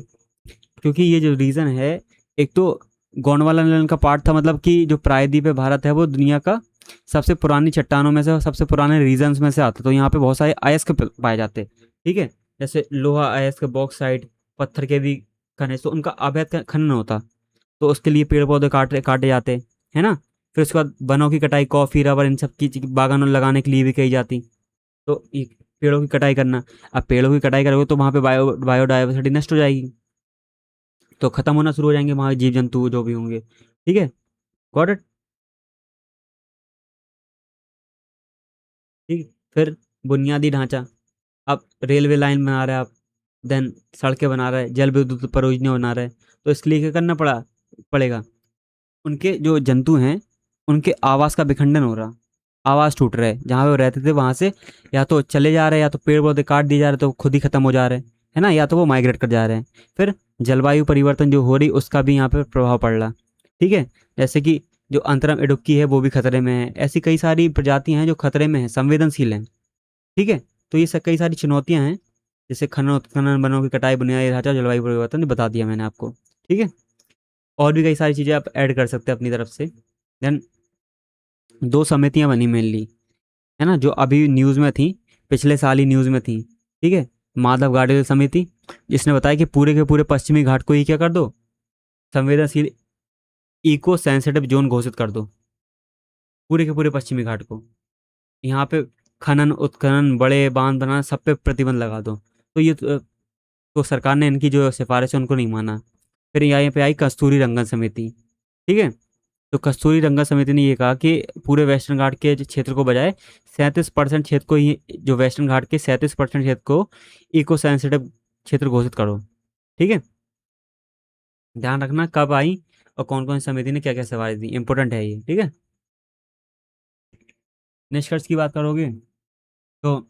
क्योंकि ये जो रीज़न है, एक तो गोंडवाना आइलैंड का पार्ट था, मतलब कि जो प्रायद्वीप है भारत है वो दुनिया का सबसे पुरानी चट्टानों में से और सबसे पुराने रीजन्स में से आता है। तो यहाँ पे बहुत सारे अयस्क पाए जाते हैं। ठीक है, जैसे लोहा अयस्क, बॉक्साइट, पत्थर के भी खनिज, तो उनका अवैध खनन होता। तो उसके लिए पेड़ पौधे काटे काटे जाते, है ना। फिर उसके बाद वनों की कटाई, कॉफी, रबर, इन सब की बागानों लगाने के लिए भी कही जाती। तो ये पेड़ों की कटाई करना, अब पेड़ों की कटाई करोगे तो वहाँ पे बायोडाइवर्सिटी नष्ट हो जाएगी, तो खत्म होना शुरू हो जाएंगे वहाँ के जीव जंतु जो भी होंगे। ठीक है, गॉट इट। ठीक। फिर बुनियादी ढांचा, अब रेलवे लाइन बना रहे हैं आप, देन सड़कें बना रहे हैं, जल विद्युत परियोजना बना रहे हैं, तो इसके लिए क्या करना पड़ेगा, उनके जो जंतु हैं उनके आवास का विखंडन हो रहा, आवास टूट रहे, जहाँ पे वो रहते थे वहां से या तो चले जा रहे हैं, या तो पेड़ पौधे काट दिए जा रहे तो खुद ही खत्म हो जा रहे हैं, है ना, या तो वो माइग्रेट कर जा रहे हैं। फिर जलवायु परिवर्तन जो हो रही उसका भी यहाँ पे प्रभाव पड़ रहा। ठीक है, जैसे कि जो अंतरम इडुक्की है वो भी खतरे में है, ऐसी कई सारी प्रजातियां हैं जो खतरे में हैं, संवेदनशील हैं। ठीक है, तो ये सब कई सारी चुनौतियां हैं, जैसे खनन उत्खनन, वनों की कटाई, बुनियादी ढांचा, जलवायु परिवर्तन, ये बता दिया मैंने आपको। ठीक है, और भी कई सारी चीज़ें आप ऐड कर सकते हैं अपनी तरफ से। देन दो समितियां बनी मेनली, है ना, जो अभी न्यूज़ में थी, पिछले साल ही न्यूज़ में थी। ठीक है, माधव गाडगिल समिति, जिसने बताया कि पूरे के पूरे पश्चिमी घाट को ही क्या कर दो, संवेदनशील इको सेंसिटिव जोन घोषित कर दो, पूरे के पूरे पश्चिमी घाट को। यहाँ पे खनन उत्खनन, बड़े बांध बनाना, सब पे प्रतिबंध लगा दो। तो तो सरकार ने इनकी जो सिफारिश है उनको नहीं माना। फिर यहाँ पे आई कस्तूरी रंगन समिति। ठीक है, तो कस्तूरी रंगन समिति ने ये कहा कि पूरे वेस्टर्न घाट के क्षेत्र को बजाय 37% क्षेत्र को ही, जो वेस्टर्न घाट के 37% क्षेत्र को इको सेंसिटिव क्षेत्र घोषित करो। ठीक है, ध्यान रखना कब आई और कौन कौन सी समिति ने क्या क्या सिफारिश दी, इंपॉर्टेंट है ये। ठीक है, निष्कर्ष की बात करोगे तो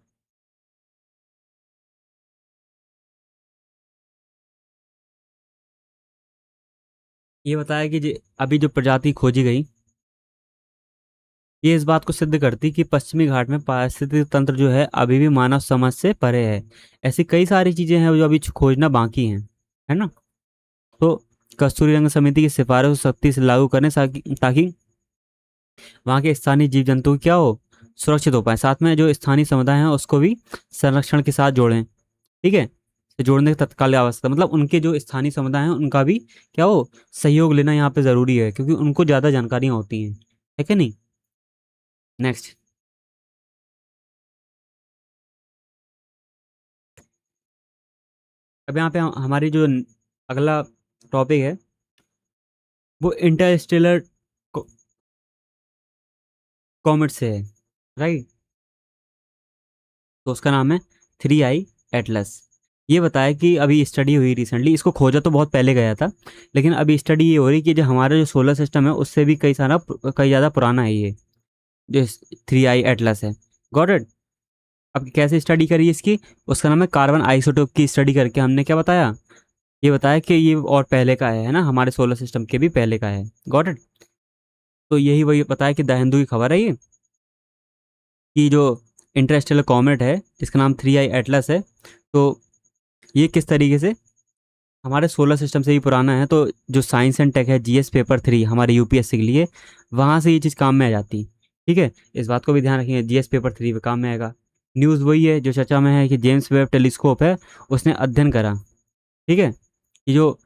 ये बताया कि अभी जो प्रजाति खोजी गई, ये इस बात को सिद्ध करती कि पश्चिमी घाट में पारिस्थितिक तंत्र जो है अभी भी मानव समझ से परे है। ऐसी कई सारी चीजें हैं जो अभी खोजना बाकी हैं, है ना। तो कस्तूरी रंगन समिति की सिफारिश को सख्ती से लागू करें, ताकि वहाँ के स्थानीय जीव जंतु क्या हो, सुरक्षित हो पाए, साथ में जो स्थानीय समुदाय हैं उसको भी संरक्षण के साथ जोड़ें। ठीक है, तो जोड़ने की तत्काल आवश्यकता, मतलब उनके जो स्थानीय समुदाय हैं उनका भी क्या हो, सहयोग लेना यहाँ पे जरूरी है, क्योंकि उनको ज्यादा जानकारियाँ होती हैं, है कि नहीं। नेक्स्ट, अब यहाँ पे हमारी जो अगला टॉपिक है वो इंटरस्टेलर कॉमेट से है, राइट। तो उसका नाम है 3I एटलस। ये बताया कि अभी स्टडी हुई रिसेंटली, इसको खोजा तो बहुत पहले गया था, लेकिन अभी स्टडी ये हो रही कि जो हमारा जो सोलर सिस्टम है उससे भी कई ज़्यादा पुराना है ये, जो 3I एटलस है। Got it. अब कैसे स्टडी करी इसकी, उसका नाम है कार्बन आइसोटोप की स्टडी करके हमने क्या बताया, ये बताया कि ये और पहले का है ना, हमारे सोलर सिस्टम के भी पहले का है। Got it. तो यही वही बताया कि द हिंदू की खबर है ये, कि जो इंटरस्टेलर कॉमेट है जिसका नाम 3I एटलस है, तो ये किस तरीके से हमारे सोलर सिस्टम से ही पुराना है। तो जो साइंस एंड टेक है, GS पेपर 3 हमारे यूपीएससी के लिए, वहाँ से ये चीज़ काम में आ जाती। ठीक है, इस बात को भी ध्यान रखेंगे, GS पेपर 3 में काम में आएगा। न्यूज़ वही है जो चर्चा में है कि जेम्स वेब टेलीस्कोप है, उसने अध्ययन करा। ठीक है, कि जो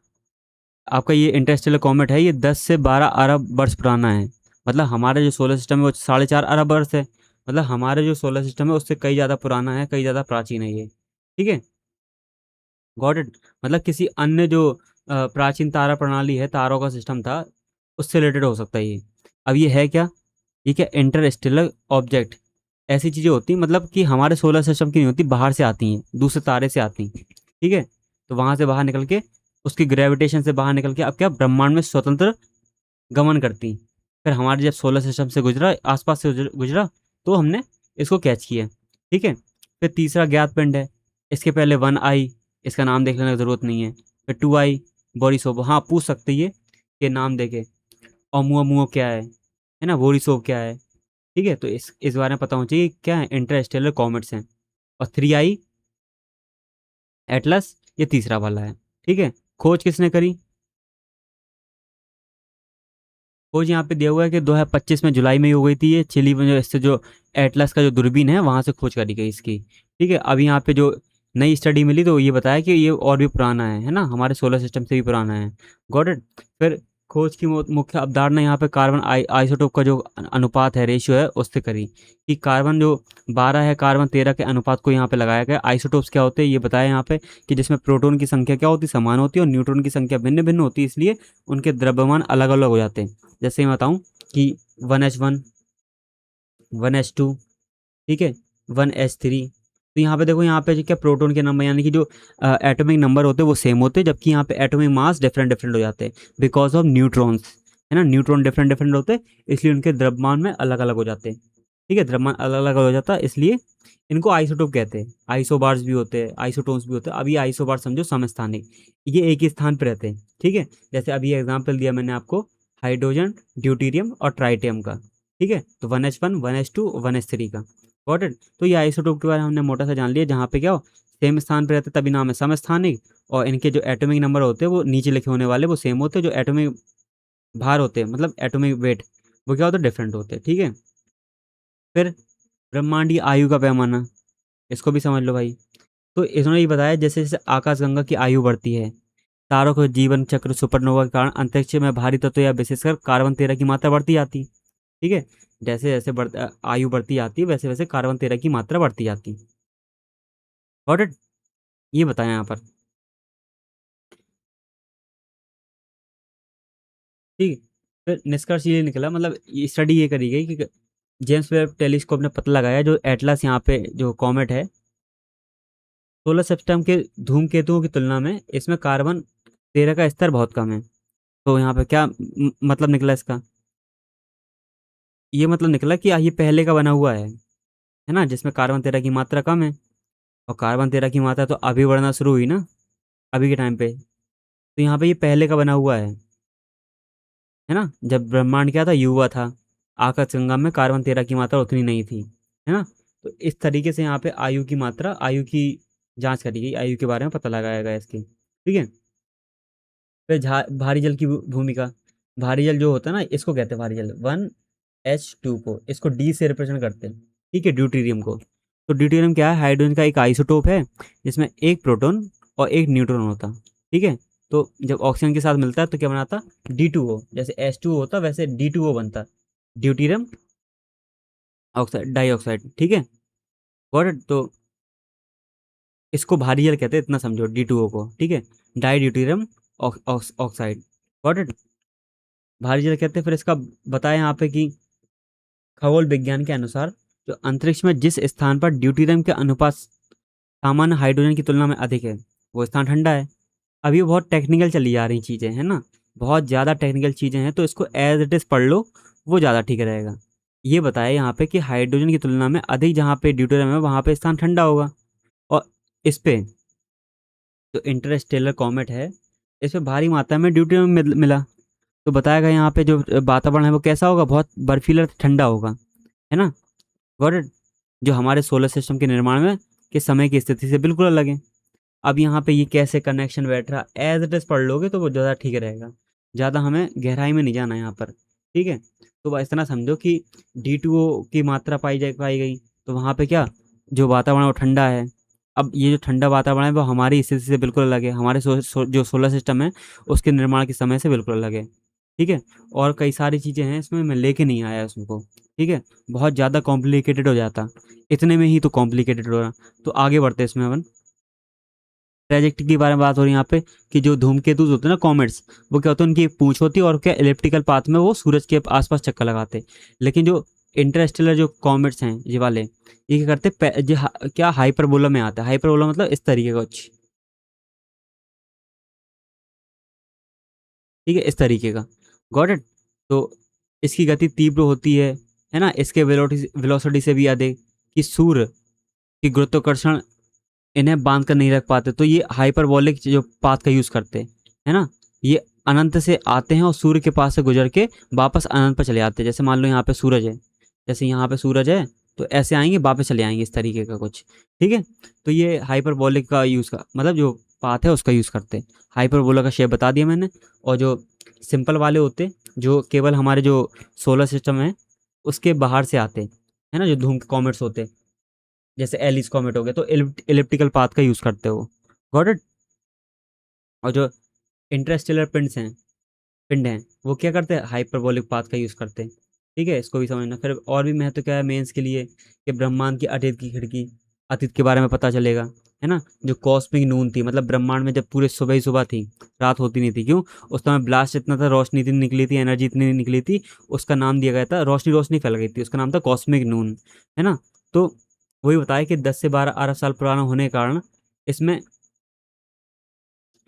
आपका ये इंटरस्टेलर कॉमेट है ये 10 से 12 अरब वर्ष पुराना है। मतलब हमारे जो सोलर सिस्टम है वो 4.5 अरब वर्ष है, मतलब हमारे जो सोलर सिस्टम है उससे कई ज़्यादा पुराना है, कई ज़्यादा प्राचीन है ये। ठीक है, गॉट इट। मतलब किसी अन्य जो प्राचीन तारा प्रणाली है, तारों का सिस्टम था, उससे रिलेटेड हो सकता है ये। अब ये है क्या, ये क्या इंटरस्टेलर ऑब्जेक्ट, ऐसी चीज़ें होती हैं मतलब कि हमारे सोलर सिस्टम की नहीं होती, बाहर से आती हैं, दूसरे तारे से आती हैं। ठीक है, तो वहाँ से बाहर निकल के, उसकी ग्रेविटेशन से बाहर निकल के अब क्या ब्रह्मांड में स्वतंत्र गमन करती। फिर हमारे जब सोलर सिस्टम से गुजरा, आसपास से गुजरा, तो हमने इसको कैच किया। ठीक है, फिर तीसरा ज्ञात पिंड है, इसके पहले 1I, इसका नाम देख लेने की जरूरत नहीं है। फिर 2I बोरिसोव, हाँ पूछ सकते ये कि नाम देके, और मुआ मुआ क्या है ना, बोरिसोव क्या है। ठीक है, तो इस बारे में पता होना चाहिए क्या है, इंटरस्टेलर कॉमेट्स हैं। और 3I एटलस ये तीसरा वाला है। ठीक है, खोज किसने करी, खोज यहाँ पे दिया हुआ है कि 2025 में जुलाई में ही हो गई थी ये चिली में, जो इससे जो एटलस का जो दूरबीन है वहाँ से खोज करी गई इसकी। ठीक है, अभी यहाँ पे जो नई स्टडी मिली तो ये बताया कि ये और भी पुराना है ना, हमारे सोलर सिस्टम से भी पुराना है। Got it. फिर खोज की मुख्य अवधारणा यहाँ पे कार्बन आइसोटोप का जो अनुपात है, रेशियो है, उससे करी कि कार्बन जो 12 है, कार्बन 13 के अनुपात को यहाँ पे लगाया गया। आइसोटोप्स क्या होते हैं ये बताया यहाँ पे कि जिसमें प्रोटॉन की संख्या क्या होती है, समान होती है, और न्यूट्रॉन की संख्या भिन्न भिन्न होती है, इसलिए उनके द्रव्यमान अलग अलग हो जाते हैं। जैसे मैं बताऊं कि 1H1, 1H2, ठीक है, 1H3। तो यहाँ पे देखो, यहाँ पे जो क्या प्रोटॉन के नंबर यानी कि जो एटॉमिक नंबर होते हैं वो सेम होते हैं, जबकि यहाँ पे एटॉमिक मास डिफरेंट डिफरेंट हो जाते हैं बिकॉज ऑफ न्यूट्रॉन्स, है ना, न्यूट्रॉन डिफरेंट डिफरेंट होते हैं, इसलिए उनके द्रव्यमान में अलग अलग हो जाते हैं। ठीक है, द्रव्यमान अलग अलग हो जाता है, इसलिए इनको आइसोटोप कहते हैं। आइसोबार्स भी होते हैं, आइसोटोन्स भी होते हैं। अभी आइसोबार समझो समस्थानिक, ये एक ही स्थान पर रहते हैं। ठीक है, जैसे अभी एग्जाम्पल दिया मैंने आपको हाइड्रोजन, ड्यूटीरियम और ट्राइटियम का। ठीक है, तो 1H1, 1H2, 1H3 का। Got it. तो ये आइसोटोप के बारे में हमने मोटा सा जान लिया, जहाँ पे क्या हो, सेम स्थान पे रहते तभी नाम है समस्थानिक, और इनके जो एटॉमिक नंबर होते हैं वो नीचे लिखे होने वाले वो सेम होते हैं, जो एटॉमिक भार होते हैं मतलब एटॉमिक वेट वो क्या होता है, डिफरेंट होते हैं। ठीक है, फिर ब्रह्मांडीय आयु का पैमाना, इसको भी समझ लो भाई। तो इन्होंने ये बताया जैसे जैसे आकाशगंगा की आयु बढ़ती है, तारों के जीवन चक्र, सुपरनोवा के कारण अंतरिक्ष में भारी तत्व या विशेषकर कार्बन 13 की मात्रा बढ़ती जाती। ठीक है, जैसे जैसे आयु बढ़ती जाती है वैसे वैसे कार्बन 13 की मात्रा बढ़ती जाती। Got it. ये बताया यहाँ पर। ठीक है, फिर निष्कर्ष ये निकला, मतलब ये स्टडी ये करी गई कि जेम्स वेब टेलीस्कोप ने पता लगाया जो एटलस यहाँ पे जो कॉमेट है, सोलर सिस्टम के धूमकेतुओं की तुलना में इसमें कार्बन 13 का स्तर बहुत कम है। तो यहाँ पे क्या मतलब निकला इसका, ये मतलब निकला कि ये पहले का बना हुआ है ना, जिसमें कार्बन 13 की मात्रा कम है। और कार्बन 13 की मात्रा तो अभी बढ़ना शुरू हुई ना, अभी के टाइम पे। तो यहाँ पे ये पहले का बना हुआ है ना, जब ब्रह्मांड क्या था, युवा था, आकाशगंगा में कार्बन 13 की मात्रा उतनी नहीं थी, है ना। तो इस तरीके से यहाँ पे आयु की मात्रा, आयु की जांच करी गई, आयु के बारे में पता लगाया गया इसकी। ठीक है, फिर भारी जल की भूमिका। भारी जल जो होता है ना, इसको कहते हैं भारी जल, 1H2 को, इसको डी से रिप्रेजेंट करते हैं। ठीक है, ड्यूटीरियम को। तो ड्यूटीरियम क्या है, हाइड्रोजन का एक आइसोटोप है जिसमें एक प्रोटॉन और एक न्यूट्रॉन होता। ठीक है, तो जब ऑक्सीजन के साथ मिलता है तो क्या बनाता, D2O, जैसे H2O होता वैसे D2O बनता, ड्यूटीरियम ऑक्साइड, डाइऑक्साइड। ठीक है, गॉट इट। तो इसको भारी जल कहते हैं, इतना समझो D2O को। ठीक है, di deuterium oxide, got it, भारी जल कहते हैं। फिर इसका बताया यहाँ पे कि खगोल विज्ञान के अनुसार जो अंतरिक्ष में जिस स्थान पर ड्यूटीरियम के अनुपात सामान्य हाइड्रोजन की तुलना में अधिक है वो स्थान ठंडा है। अभी बहुत टेक्निकल चली जा रही चीज़ें है ना, बहुत ज़्यादा टेक्निकल चीज़ें हैं, तो इसको एज इट इज़ पढ़ लो, वो ज़्यादा ठीक रहेगा। ये बताया यहाँ पे कि हाइड्रोजन की तुलना में अधिक जहाँ पे ड्यूटेरियम है वहाँ पे स्थान ठंडा होगा। और इस पे जो इंटरस्टेलर कॉमेट है, इस पे भारी मात्रा में ड्यूटेरियम मिला। तो बताया गया यहाँ पे जो वातावरण है वो कैसा होगा, बहुत बर्फीला ठंडा होगा, है ना। Got it. जो हमारे सोलर सिस्टम के निर्माण में के समय की स्थिति से बिल्कुल अलग है। अब यहाँ पे ये कैसे कनेक्शन बैठ रहा, एज इट इज पढ़ लोगे तो वो ज़्यादा ठीक रहेगा, ज़्यादा हमें गहराई में नहीं जाना यहाँ पर। ठीक है, तो बस इतना समझो कि D2O की मात्रा पाई गई, तो वहाँ पे क्या, जो वातावरण वो ठंडा है। अब ये जो ठंडा वातावरण है वो हमारी स्थिति से बिल्कुल अलग है, हमारे जो सोलर सिस्टम है उसके निर्माण के समय से बिल्कुल अलग है। ठीक है, और कई सारी चीज़ें हैं इसमें, मैं लेके नहीं आया उसको। ठीक है, बहुत ज़्यादा कॉम्प्लिकेटेड हो जाता, इतने में ही तो कॉम्प्लिकेटेड हो रहा। तो आगे बढ़ते इसमें अपन, ट्रेजेक्टरी के बारे में बात हो रही है यहाँ पे कि जो धूमकेतु होते हैं ना, कॉमेट्स, वो क्या होता है, उनकी एक पूंछ होती है और क्या इलिप्टिकल पाथ में वो सूरज के आसपास चक्कर लगाते हैं। लेकिन जो इंटरस्टेलर जो कॉमेट्स हैं ये वाले, ये क्या करते हैं, क्या हाइपरबोला में आता है। हाइपरबोला मतलब इस तरीके का कुछ, ठीक है, इस तरीके का। Got it. तो इसकी गति तीव्र होती है ना, इसके वेलोसिटी से भी अधिक, कि सूर्य की गुरुत्वाकर्षण इन्हें बांध कर नहीं रख पाते, तो ये हाइपरबोलिक जो पाथ का यूज़ करते हैं, है ना। ये अनंत से आते हैं और सूर्य के पास से गुजर के वापस अनंत पर चले आते हैं। जैसे मान लो यहाँ पे सूरज है, जैसे यहाँ पे सूरज है, तो ऐसे आएंगे वापस चले आएंगे, इस तरीके का कुछ। ठीक है, तो ये हाइपरबोलिक का यूज़ का मतलब जो पाथ है उसका यूज़ करते हैं। हाइपरबोला का शेप बता दिया मैंने। और जो सिंपल वाले होते हैं जो केवल हमारे जो सोलर सिस्टम है उसके बाहर से आते हैं, है ना, जो धूम के कॉमेट्स होते हैं, जैसे एलिस कॉमेट हो गया, तो इलिप्टिकल पाथ का यूज करते हो। Got it. और जो इंटरस्टेलर पिंड हैं, वो क्या करते हैं, हाइपरबोलिक पाथ का यूज करते हैं। ठीक है, इसको भी समझना। फिर और भी महत्व क्या है मेंस के लिए, कि ब्रह्मांड की अतीत की खिड़की, अतीत के बारे में पता चलेगा, है ना। जो कॉस्मिक नून थी, मतलब ब्रह्मांड में जब पूरे सुबह ही सुबह थी, रात होती नहीं थी, क्यों, उस समय ब्लास्ट इतना था, रोशनी इतनी निकली थी, एनर्जी इतनी निकली थी, उसका नाम दिया गया था, रोशनी रोशनी फैल गई थी, उसका नाम था कॉस्मिक नून, है ना। तो वही बताया कि 10 से 12 अरब साल पुराना होने के कारण इसमें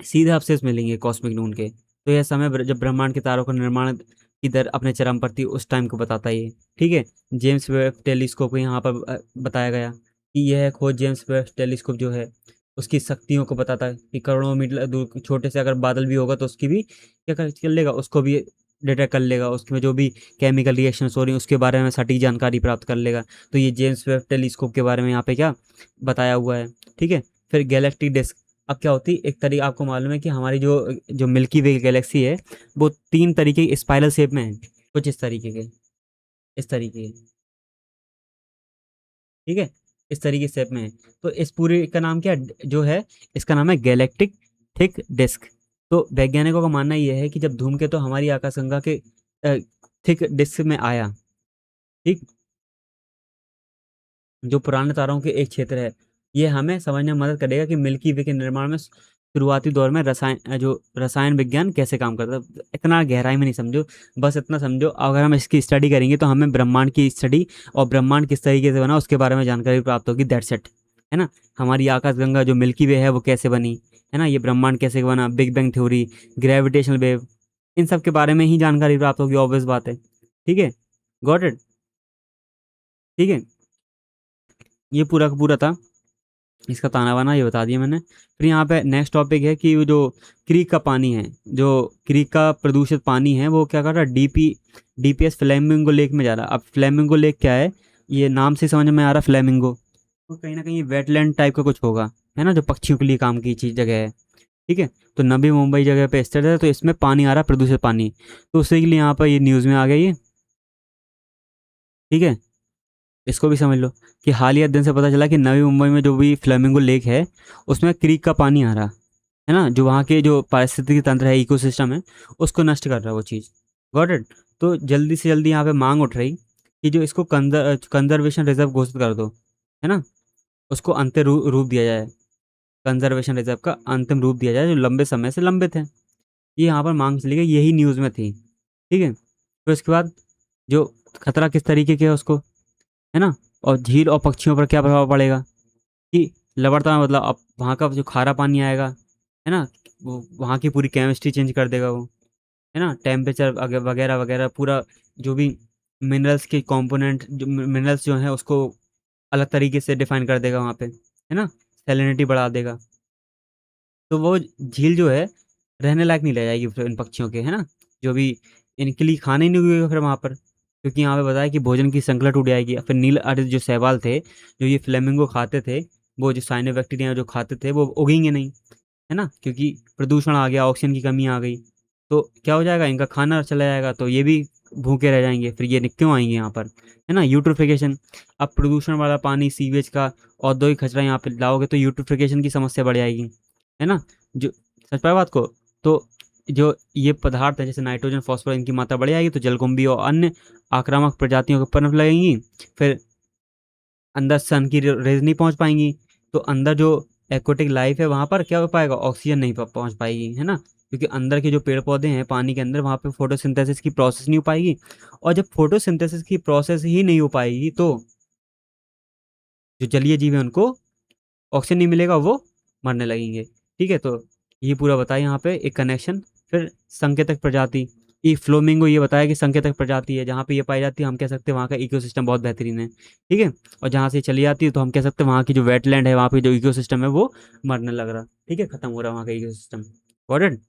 सीधे अवशेष मिलेंगे कॉस्मिक नून के। तो यह समय जब ब्रह्मांड के तारों का निर्माण की दर अपने चरम पर थी, उस टाइम को बताता है ये। ठीक है। जेम्स वेब टेलीस्कोप को यहाँ पर बताया गया कि यह खोज जेम्स वेब टेलीस्कोप जो है उसकी शक्तियों को बताता है, कि करोड़ों मीटर दूर छोटे से अगर बादल भी होगा तो उसकी भी क्या कर लेगा, उसको भी डिटेक्ट कर लेगा, उसमें जो भी केमिकल रिएक्शन हो रही है उसके बारे में सटीक जानकारी प्राप्त कर लेगा। तो ये जेम्स वेब टेलीस्कोप के बारे में यहाँ पे क्या बताया हुआ है। ठीक है। फिर गैलेक्टिक डिस्क, अब क्या होती है, एक तरीका आपको मालूम है कि हमारी जो जो मिल्की वे गैलेक्सी है वो 3 तरीके की स्पाइरल शेप में है, कुछ इस तरीके के, इस तरीके के। ठीक है, इस तरीके शेप में है। तो इस पूरे का नाम क्या जो है, इसका नाम है गैलेक्टिक थिक डिस्क। तो वैज्ञानिकों का मानना यह है कि जब धूमकेतु हमारी आकाशगंगा के थिक डिस्क में आया, ठीक, जो पुराने तारों के एक क्षेत्र है, ये हमें समझने में मदद करेगा कि मिल्की वे के निर्माण में शुरुआती दौर में जो रसायन विज्ञान कैसे काम करता है। इतना गहराई में नहीं समझो, बस इतना समझो, अगर हम इसकी स्टडी करेंगे तो हमें ब्रह्मांड की स्टडी और ब्रह्मांड किस तरीके से बना उसके बारे में जानकारी प्राप्त होगी, दैट्स इट। है ना। हमारी आकाशगंगा जो मिल्की वे है वो कैसे बनी, है ना, ये ब्रह्मांड कैसे बना, big bang theory, gravitational wave, इन सब के बारे में ही जानकारी प्राप्त होगी, ऑब्वियस बात है। ठीक है। Got it. ठीक है, ये पूरा का पूरा था, इसका ताना बाना ये बता दिया मैंने। फिर यहाँ पे नेक्स्ट टॉपिक है कि वो जो क्रीक का पानी है, जो क्रीक का प्रदूषित पानी है, वो क्या कर रहा है, डीपीएस फ्लेमिंगो लेक में जा रहा है। अब फ्लेमिंगो लेक क्या है, ये नाम से समझ में आ रहा, फ्लेमिंगो तो कहीं ना कहीं वेटलैंड टाइप का कुछ होगा, है ना, जो पक्षियों के लिए काम की चीज जगह है। ठीक है। तो नवी मुंबई जगह पे स्थित है, तो इसमें पानी आ रहा है, प्रदूषित पानी। तो उसी के लिए यहाँ पर ये न्यूज़ में आ गया ये। ठीक है, इसको भी समझ लो कि हालिया दिन से पता चला कि नवी मुंबई में जो भी फ्लेमिंगो लेक है उसमें क्रीक का पानी आ रहा है ना, जो वहाँ के जो पारिस्थितिकी तंत्र है, इकोसिस्टम है, उसको नष्ट कर रहा है वो चीज़। Got it. तो जल्दी से जल्दी यहाँ पे मांग उठ रही कि जो इसको कंजर्वेशन रिजर्व घोषित कर दो, है ना, उसको अंतिम रूप दिया जाए, कंजर्वेशन रिजर्व का अंतिम रूप दिया जाए, जो लंबे समय से लंबित है। ये यहाँ पर मांग चली गई, यही न्यूज़ में थी। ठीक है। फिर उसके बाद जो खतरा किस तरीके के है उसको, है ना, और झील और पक्षियों पर क्या प्रभाव पड़ेगा, कि लवणता में, मतलब अब वहाँ का जो खारा पानी आएगा, है ना, वो वहाँ की पूरी केमिस्ट्री चेंज कर देगा वो, है ना, टेम्परेचर वगैरह वगैरह पूरा, जो भी मिनरल्स के कंपोनेंट, जो मिनरल्स जो हैं उसको अलग तरीके से डिफाइन कर देगा वहाँ पे, है ना, सैलिनिटी बढ़ा देगा। तो वो झील जो है रहने लायक नहीं रह जाएगी फिर इन पक्षियों के, है ना, जो भी इनके लिए खाना ही नहीं होगा फिर वहाँ पर, क्योंकि यहाँ पे बताया कि भोजन की श्रृंखला टूट जाएगी। फिर नील अर्ध जो शैवाल थे, जो ये फ्लेमिंगो खाते थे, वो जो साइनोबैक्टीरिया जो खाते थे वो उगेंगे नहीं, है ना, क्योंकि प्रदूषण आ गया, ऑक्सीजन की कमी आ गई, तो क्या हो जाएगा, इनका खाना चला जाएगा, तो ये भी भूखे रह जाएंगे, फिर ये क्यों आएंगे यहाँ पर, है ना, यूट्रोफिकेशन। अब प्रदूषण वाला पानी, सीवेज का औद्योगिक कचरा यहाँ पे लाओगे तो यूट्रोफिकेशन की समस्या बढ़ जाएगी, है ना, जो सच पाए बात को। तो जो ये पदार्थ है जैसे नाइट्रोजन, फॉस्फोरस, इनकी मात्रा बढ़ जाएगी, तो जलकुंभी और अन्य आक्रामक प्रजातियों के पनप लगेंगी। फिर अंदर सन की रेज नहीं पहुंच पाएंगी, तो अंदर जो एक्वेटिक लाइफ है वहां पर क्या हो पाएगा, ऑक्सीजन नहीं पहुंच पाएगी, है ना, क्योंकि अंदर के जो पेड़ पौधे हैं पानी के अंदर, वहां पे फोटोसिंथेसिस की प्रोसेस नहीं हो पाएगी। और जब फोटोसिंथेसिस की प्रोसेस ही नहीं हो पाएगी तो जो जलीय जीव है उनको ऑक्सीजन नहीं मिलेगा, वो मरने लगेंगे। ठीक है। तो ये पूरा बताया यहाँ पे एक कनेक्शन। फिर संकेतक प्रजाति, ये फ्लोमिंगो ये बताया कि संकेतक प्रजाति है, जहाँ पे ये पाई जाती है हम कह सकते हैं वहाँ का इकोसिस्टम बहुत बेहतरीन है। ठीक है। और जहाँ से ये चली जाती है तो हम कह सकते हैं वहाँ की जो वेटलैंड है, वहाँ पे जो इकोसिस्टम है वो मरने लग रहा। ठीक है, खत्म हो रहा है वहाँ का इकोसिस्टम। Got it.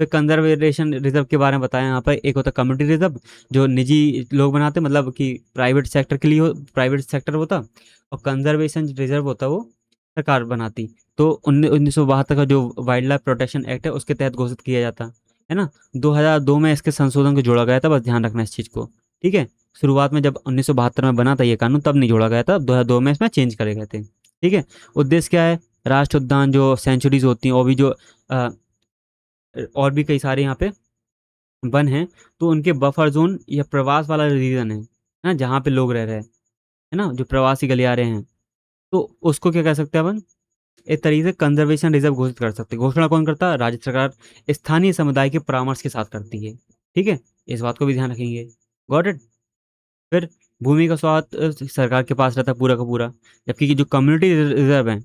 फिर कंजर्वेशन रिजर्व के बारे में बताया यहाँ पर, एक होता कम्युनिटी रिजर्व, जो निजी लोग बनाते, मतलब कि प्राइवेट सेक्टर के लिए हो, प्राइवेट सेक्टर होता। और कंजर्वेशन रिजर्व होता वो सरकार बनाती। तो 1972 का जो वाइल्ड लाइफ प्रोटेक्शन एक्ट है उसके तहत घोषित किया जाता। है ना। 2002 में इसके संशोधन को जोड़ा गया था, बस ध्यान रखना इस चीज़ को। ठीक है, शुरुआत में जब 1972 में बना था ये कानून तब नहीं जोड़ा गया था, 2002 में इसमें चेंज करे गए थे। ठीक है, उद्देश्य क्या है, राष्ट्र उद्यान जो सेंचुरीज होती हैं और भी जो अ, और भी कई सारे यहाँ पे वन हैं, तो उनके बफर जोन या प्रवास वाला रीजन है ना, जहाँ पे लोग रह रहे हैं, है ना, जो प्रवासी गलियारे हैं, तो उसको क्या कह सकते हैं अपन, एक तरीके से कंजर्वेशन रिजर्व घोषित कर सकते हैं। घोषणा कौन करता है, राज्य सरकार स्थानीय समुदाय के परामर्श के साथ करती है। ठीक है, इस बात को भी ध्यान रखेंगे। Got it. फिर भूमि का स्वामित्व सरकार के पास रहता है पूरा का पूरा, जबकि जो कम्युनिटी रिजर्व है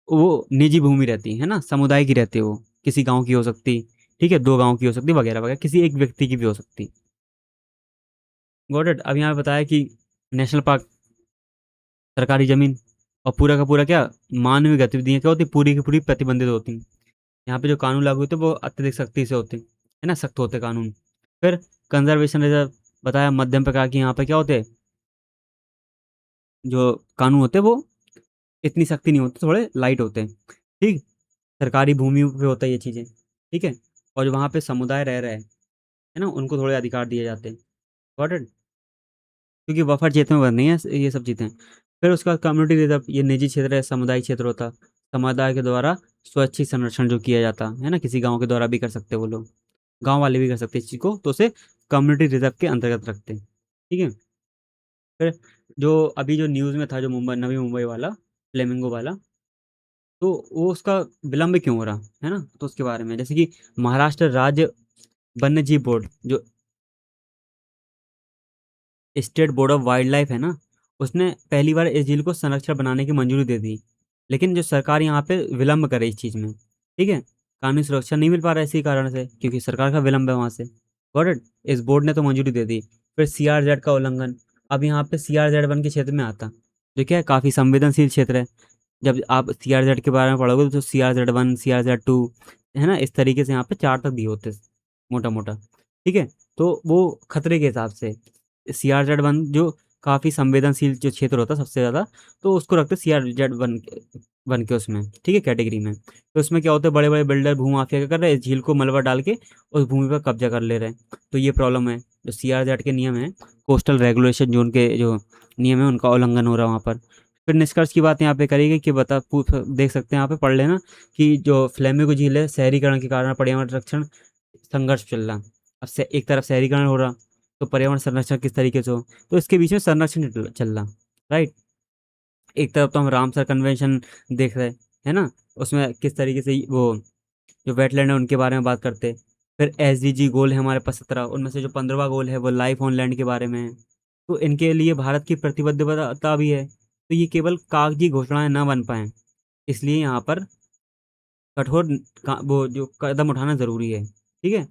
वो निजी भूमि रहती है ना, समुदाय की रहती है, वो किसी गांव की हो सकती, ठीक है, दो गांव की हो सकती, वगैरह वगैरह, किसी एक व्यक्ति की भी हो सकती। Got it. अब यहाँ पे बताया कि नेशनल पार्क सरकारी जमीन और पूरा का पूरा क्या, मानवीय गतिविधियां क्या होती, पूरी की पूरी प्रतिबंधित होती। यहाँ पे जो कानून लागू होते हैं वो अत्यधिक सख्ती से होते हैं, है ना, सख्त होते कानून। फिर कंजर्वेशन रिजर्व बताया, मध्यम प्रकार की यहाँ पे क्या होते हैं, जो कानून होते हैं वो इतनी सख्ती नहीं होती, थोड़े लाइट होते हैं। ठीक, सरकारी भूमि पे होता है ये चीज़ें। ठीक है, और जो वहाँ पे समुदाय रह रहे हैं, है ना, उनको थोड़े अधिकार दिए जाते हैं। Got it. क्योंकि बफर क्षेत्र में बन रही है ये सब चीज़ें। फिर उसका कम्युनिटी रिजर्व, ये निजी क्षेत्र है, समुदाय क्षेत्र होता, समुदाय के द्वारा स्वैच्छिक संरक्षण जो किया जाता है ना, किसी गांव के द्वारा भी कर सकते हैं वो लोग, गांव वाले भी कर सकते हैं इस चीज़ को, तो उसे कम्युनिटी रिजर्व के अंतर्गत रखते हैं। ठीक है। फिर जो अभी जो न्यूज़ में था, जो मुंबई, नवी मुंबई वाला फ्लेमिंगो वाला, तो वो उसका विलम्ब क्यों हो रहा है ना, तो उसके बारे में, जैसे कि महाराष्ट्र राज्य वन्य जीव बोर्ड, जो state board of wild life है ना, उसने पहली बार इस झील को संरक्षण बनाने की मंजूरी दे दी। लेकिन जो सरकार यहाँ पे विलम्ब करे इस चीज़ में, ठीक है, कानूनी सुरक्षा नहीं मिल पा रहा है इसी कारण से, क्योंकि सरकार का विलम्ब है वहाँ से। Got it. इस बोर्ड ने तो मंजूरी दे दी। फिर सीआरजेड का उल्लंघन, अब यहाँ पे सीआरजेड वन के क्षेत्र में आता, जो क्या है, काफ़ी संवेदनशील क्षेत्र है। जब आप सीआरजेड के बारे में पढ़ोगे तो सीआरजेड वन, सीआरजेड टू, है ना, इस तरीके से यहाँ पे चार तक दिए होते हैं, मोटा मोटा। ठीक है, तो वो खतरे के हिसाब से सीआरजेड वन जो काफ़ी संवेदनशील जो क्षेत्र होता है सबसे ज़्यादा, तो उसको रखते सीआरजेड वन, वन के उसमें, ठीक है, कैटेगरी में। तो उसमें क्या होता है, बड़े बड़े बिल्डर भूमाफिया क्या कर रहे हैं, इस झील को मलबा डाल के उस भूमि पर कब्जा कर ले रहे हैं। तो ये प्रॉब्लम है, जो सीआरजेड के नियम है, कोस्टल रेगुलेशन जोन के जो नियम है, उनका उल्लंघन हो रहा है वहाँ पर। फिर निष्कर्ष की बात यहाँ पे करेगी कि देख सकते हैं यहाँ पे, पढ़ लेना कि जो फ्लेमिंगो झील है, शहरीकरण के कारण पर्यावरण संरक्षण संघर्ष चल रहा। अब से एक तरफ शहरीकरण हो रहा, तो पर्यावरण संरक्षण किस तरीके से हो, तो इसके बीच में संरक्षण चल रहा। राइट। एक तरफ तो हम रामसर कन्वेंशन देख रहे हैं ना, उसमें किस तरीके से वो जो वेटलैंड है उनके बारे में बात करते हैं। फिर एसडीजी गोल है हमारे पास 17, उनमें से जो 15वां गोल है वो लाइफ ऑन लैंड के बारे में है। तो इनके लिए भारत की प्रतिबद्धता भी है, तो ये केवल कागजी घोषणाएं ना बन पाएं, इसलिए यहाँ पर कठोर वो जो कदम उठाना ज़रूरी है। ठीक है।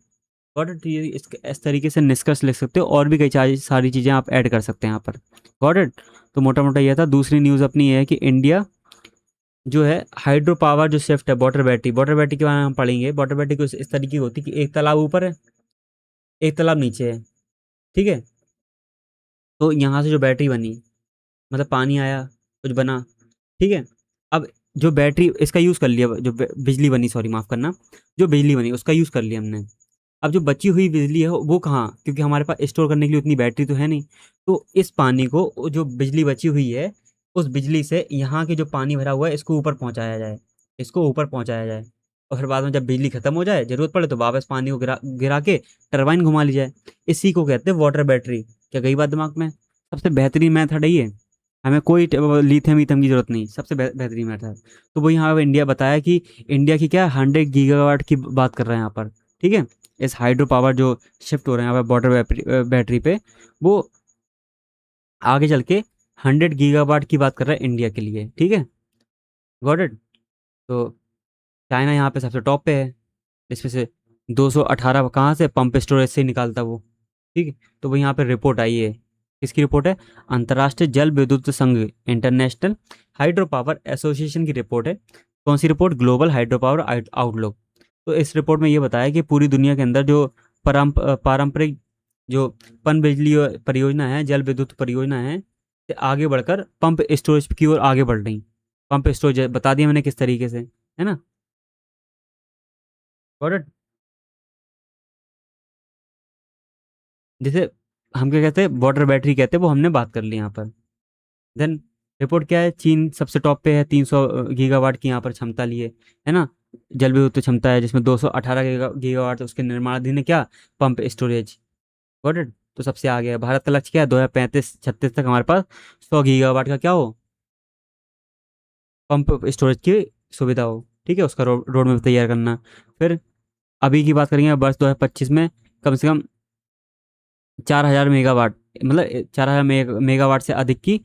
Got it. ये इस तरीके से निष्कर्ष लिख सकते हो, और भी कई सारी चीज़ें आप ऐड कर सकते हैं यहाँ पर। Got it. तो मोटा मोटा ये था। दूसरी न्यूज़ अपनी ये है कि इंडिया जो है हाइड्रो पावर जो शिफ्ट है, वाटर बैटरी, वाटर बैटरी के बारे में हम पढ़ेंगे। वाटर बैटरी कुछ इस तरीके की होती है कि एक तालाब ऊपर है, एक तालाब नीचे है। ठीक है, तो यहाँ से जो बैटरी बनी, मतलब पानी आया, कुछ बना, ठीक है। अब जो बैटरी इसका यूज़ कर लिया, जो बिजली बनी, सॉरी माफ़ करना, जो बिजली बनी उसका यूज़ कर लिया हमने। अब जो बची हुई बिजली है वो कहाँ, क्योंकि हमारे पास स्टोर करने के लिए उतनी बैटरी तो है नहीं, तो इस पानी को, जो बिजली बची हुई है, उस बिजली से यहाँ के जो पानी भरा हुआ है इसको ऊपर पहुँचाया जाए, इसको ऊपर पहुँचाया जाए। और फिर बाद में जब बिजली खत्म हो जाए, ज़रूरत पड़े तो वापस पानी को गिरा गिरा के टरबाइन घुमा ली जाए। इसी को कहते हैं वाटर बैटरी। क्या गई बात दिमाग में? सबसे बेहतरीन मेथड है ये। हमें कोई लिथियम ईथम की जरूरत नहीं, सबसे बेहतरीन मेथड। तो वो यहाँ पे इंडिया बताया कि इंडिया की क्या 100 गीगावाट की बात कर रहे हैं यहाँ पर। ठीक है, इस हाइड्रो पावर जो शिफ्ट हो रहे हैं यहाँ पर वाटर बैटरी पे, वो आगे चल के 100 गीगावाट की बात कर रहा है इंडिया के लिए। ठीक है। Got it. तो चाइना यहाँ पे सबसे टॉप पे है, इसमें से 218 कहाँ से, पंप स्टोरेज से ही निकालता वो। ठीक है, तो वो यहाँ पे रिपोर्ट आई है। किसकी रिपोर्ट है? अंतर्राष्ट्रीय जल विद्युत संघ, इंटरनेशनल हाइड्रो पावर एसोसिएशन की रिपोर्ट है। कौन सी report? Global hydro power outlook. तो इस रिपोर्ट में ये बताया कि पूरी दुनिया के अंदर जो पारंपरिक जो पन बिजली परियोजना है, जल विद्युत परियोजना है, से आगे बढ़कर पंप स्टोरेज की ओर आगे बढ़ रही। पंप स्टोरेज बता दिया मैंने किस तरीके से, है ना। Got it. जैसे हम क्या कहते हैं, वाटर बैटरी कहते हैं, वो हमने बात कर ली यहाँ पर। देन रिपोर्ट क्या है, चीन सबसे टॉप पे है, 300 गीगावाट की यहाँ पर क्षमता लिए, है ना। जल विद्युत क्षमता है जिसमें 218 गीगावाट उसके निर्माणाधीन है, क्या, पंप स्टोरेज। Got it. तो सबसे आगे है। भारत का लक्ष्य क्या है, 2035-36 तक हमारे पास 100 गीगावाट का क्या हो, पंप स्टोरेज की सुविधा हो। ठीक है, उसका रोड मैप तैयार करना। फिर अभी की बात करेंगे, वर्ष 2025 में कम से कम 4,000 मेगावाट, मतलब 4,000 मेगावाट से अधिक की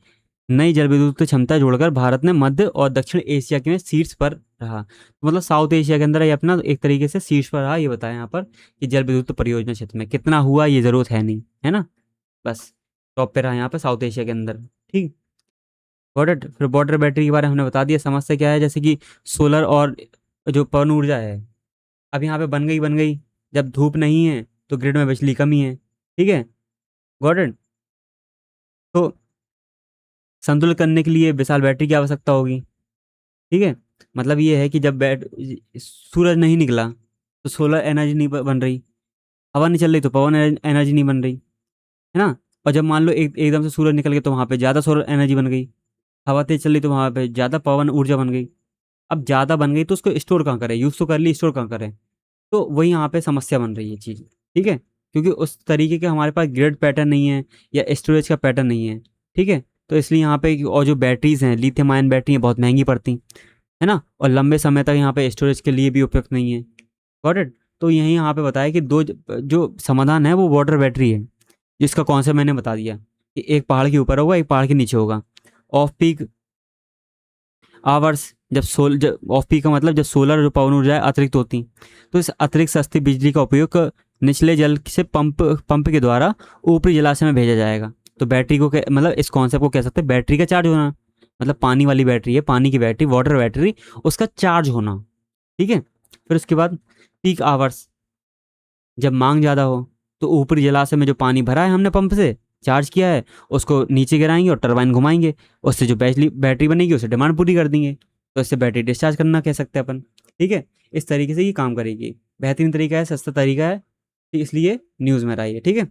नई जल विद्युत क्षमता जोड़कर भारत ने मध्य और दक्षिण एशिया के में शीर्ष पर रहा। तो मतलब साउथ एशिया के अंदर ये अपना एक तरीके से शीर्ष पर रहा, ये बताया यहाँ पर कि जल विद्युत परियोजना क्षेत्र में कितना हुआ ये जरूरत है नहीं, है ना। बस टॉप पे रहा यहाँ पे साउथ एशिया के अंदर। ठीक। Got it. फिर वाटर बैटरी के बारे में हमने बता दिया। समस्या क्या है, जैसे कि सोलर और जो पवन ऊर्जा है, अब यहाँ पे बन गई। जब धूप नहीं है तो ग्रिड में बिजली कमी है। ठीक है। Got it. तो संतुलित करने के लिए विशाल बैटरी की आवश्यकता होगी। ठीक है। मतलब ये है कि जब सूरज नहीं निकला तो सोलर एनर्जी नहीं बन रही, हवा नहीं चल रही तो पवन एनर्जी नहीं बन रही, है ना। और जब मान लो एकदम से सूरज निकल गया तो वहाँ पे ज़्यादा सोलर एनर्जी बन गई, हवा तेज चल रही तो वहाँ पे ज़्यादा पवन ऊर्जा बन गई। अब ज़्यादा बन गई तो उसको स्टोर कहाँ करें, यूज़ तो कर ली, स्टोर कहाँ करें। तो वही यहाँ पे समस्या बन रही है चीज़। ठीक है, क्योंकि उस तरीके के हमारे पास ग्रिड पैटर्न नहीं है या स्टोरेज का पैटर्न नहीं है। ठीक है। तो इसलिए यहाँ पे, और जो बैटरीज हैं लिथियम आयन बैटरी हैं, बहुत महंगी पड़ती, है ना, और लंबे समय तक यहाँ पे स्टोरेज के लिए भी उपयुक्त नहीं है। Got it. तो यही यहाँ पे बताया कि दो जो समाधान है वो वाटर बैटरी है, जिसका कॉन्सेप्ट मैंने बता दिया कि एक पहाड़ के ऊपर होगा, एक पहाड़ के नीचे होगा। ऑफ पीक आवर्स, जब ऑफ पीक का मतलब जब सोलर जो पवन ऊर्जा है अतिरिक्त होती, तो इस अतिरिक्त सस्ती बिजली का उपयोग निचले जल से पंप के द्वारा ऊपरी जलाशय में भेजा जाएगा। तो बैटरी को मतलब इस कॉन्सेप्ट को कह सकते हैं बैटरी का चार्ज होना। मतलब पानी वाली बैटरी है, पानी की बैटरी, वाटर बैटरी, उसका चार्ज होना। ठीक है। फिर उसके बाद पीक आवर्स, जब मांग ज़्यादा हो तो ऊपरी जलाशय में जो पानी भरा है हमने पंप से चार्ज किया है, उसको नीचे गिराएंगे और टरबाइन घुमाएंगे, उससे जो बैटरी बनेगी उससे डिमांड पूरी कर देंगे। तो इससे बैटरी डिस्चार्ज करना कह सकते हैं अपन। ठीक है। इस तरीके से ये काम करेगी। बेहतरीन तरीका है, सस्ता तरीका है, तो इसलिए न्यूज़ में रहा है। ठीक है।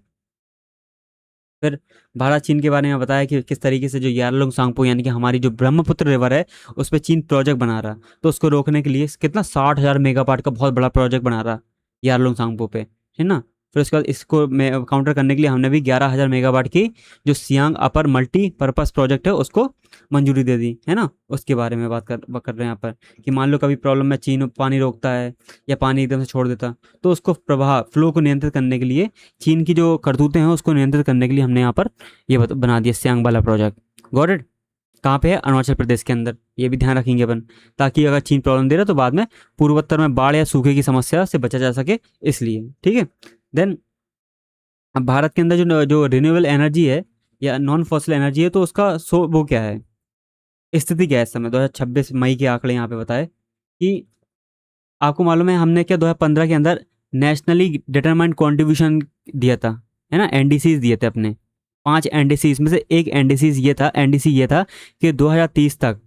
फिर भारत चीन के बारे में बताया कि किस तरीके से जो यारलुंग सांगपो यानी कि हमारी जो ब्रह्मपुत्र रिवर है उस पर चीन प्रोजेक्ट बना रहा, तो उसको रोकने के लिए कितना 60,000 मेगावाट का बहुत बड़ा प्रोजेक्ट बना रहा यारलुंग सांगपो पे, है ना। फिर उसके बाद इसको काउंटर करने के लिए हमने भी 11,000 मेगावाट की जो सियांग अपर मल्टीपर्पज़ प्रोजेक्ट है उसको मंजूरी दे दी, है ना। उसके बारे में बात कर रहे हैं यहाँ पर कि मान लो कभी प्रॉब्लम में चीन पानी रोकता है या पानी एकदम से छोड़ देता, तो उसको प्रवाह फ्लो को नियंत्रित करने के लिए, चीन की जो करतूतें हैं उसको नियंत्रित करने के लिए हमने यहाँ पर ये बना दिया सियांग वाला प्रोजेक्ट। Got it. कहाँ पे है, अरुणाचल प्रदेश के अंदर। ये भी ध्यान रखेंगे अपन, ताकि अगर चीन प्रॉब्लम दे रहा है तो बाद में पूर्वोत्तर में बाढ़ या सूखे की समस्या से बचा जा सके, इसलिए। ठीक है। देन अब भारत के अंदर जो जो रिन्यूएबल एनर्जी है या नॉन फॉसिल एनर्जी है, तो उसका वो क्या है, स्थिति क्या है इस समय 2026 मई के आंकड़े यहाँ पे बताए कि आपको मालूम है हमने क्या 2015 के अंदर नेशनली डिटरमाइंड कॉन्ट्रीब्यूशन दिया था, है ना, एनडीसीज दिए थे अपने 5 एनडीसीज में से एक एनडीसी ये था कि 2030 तक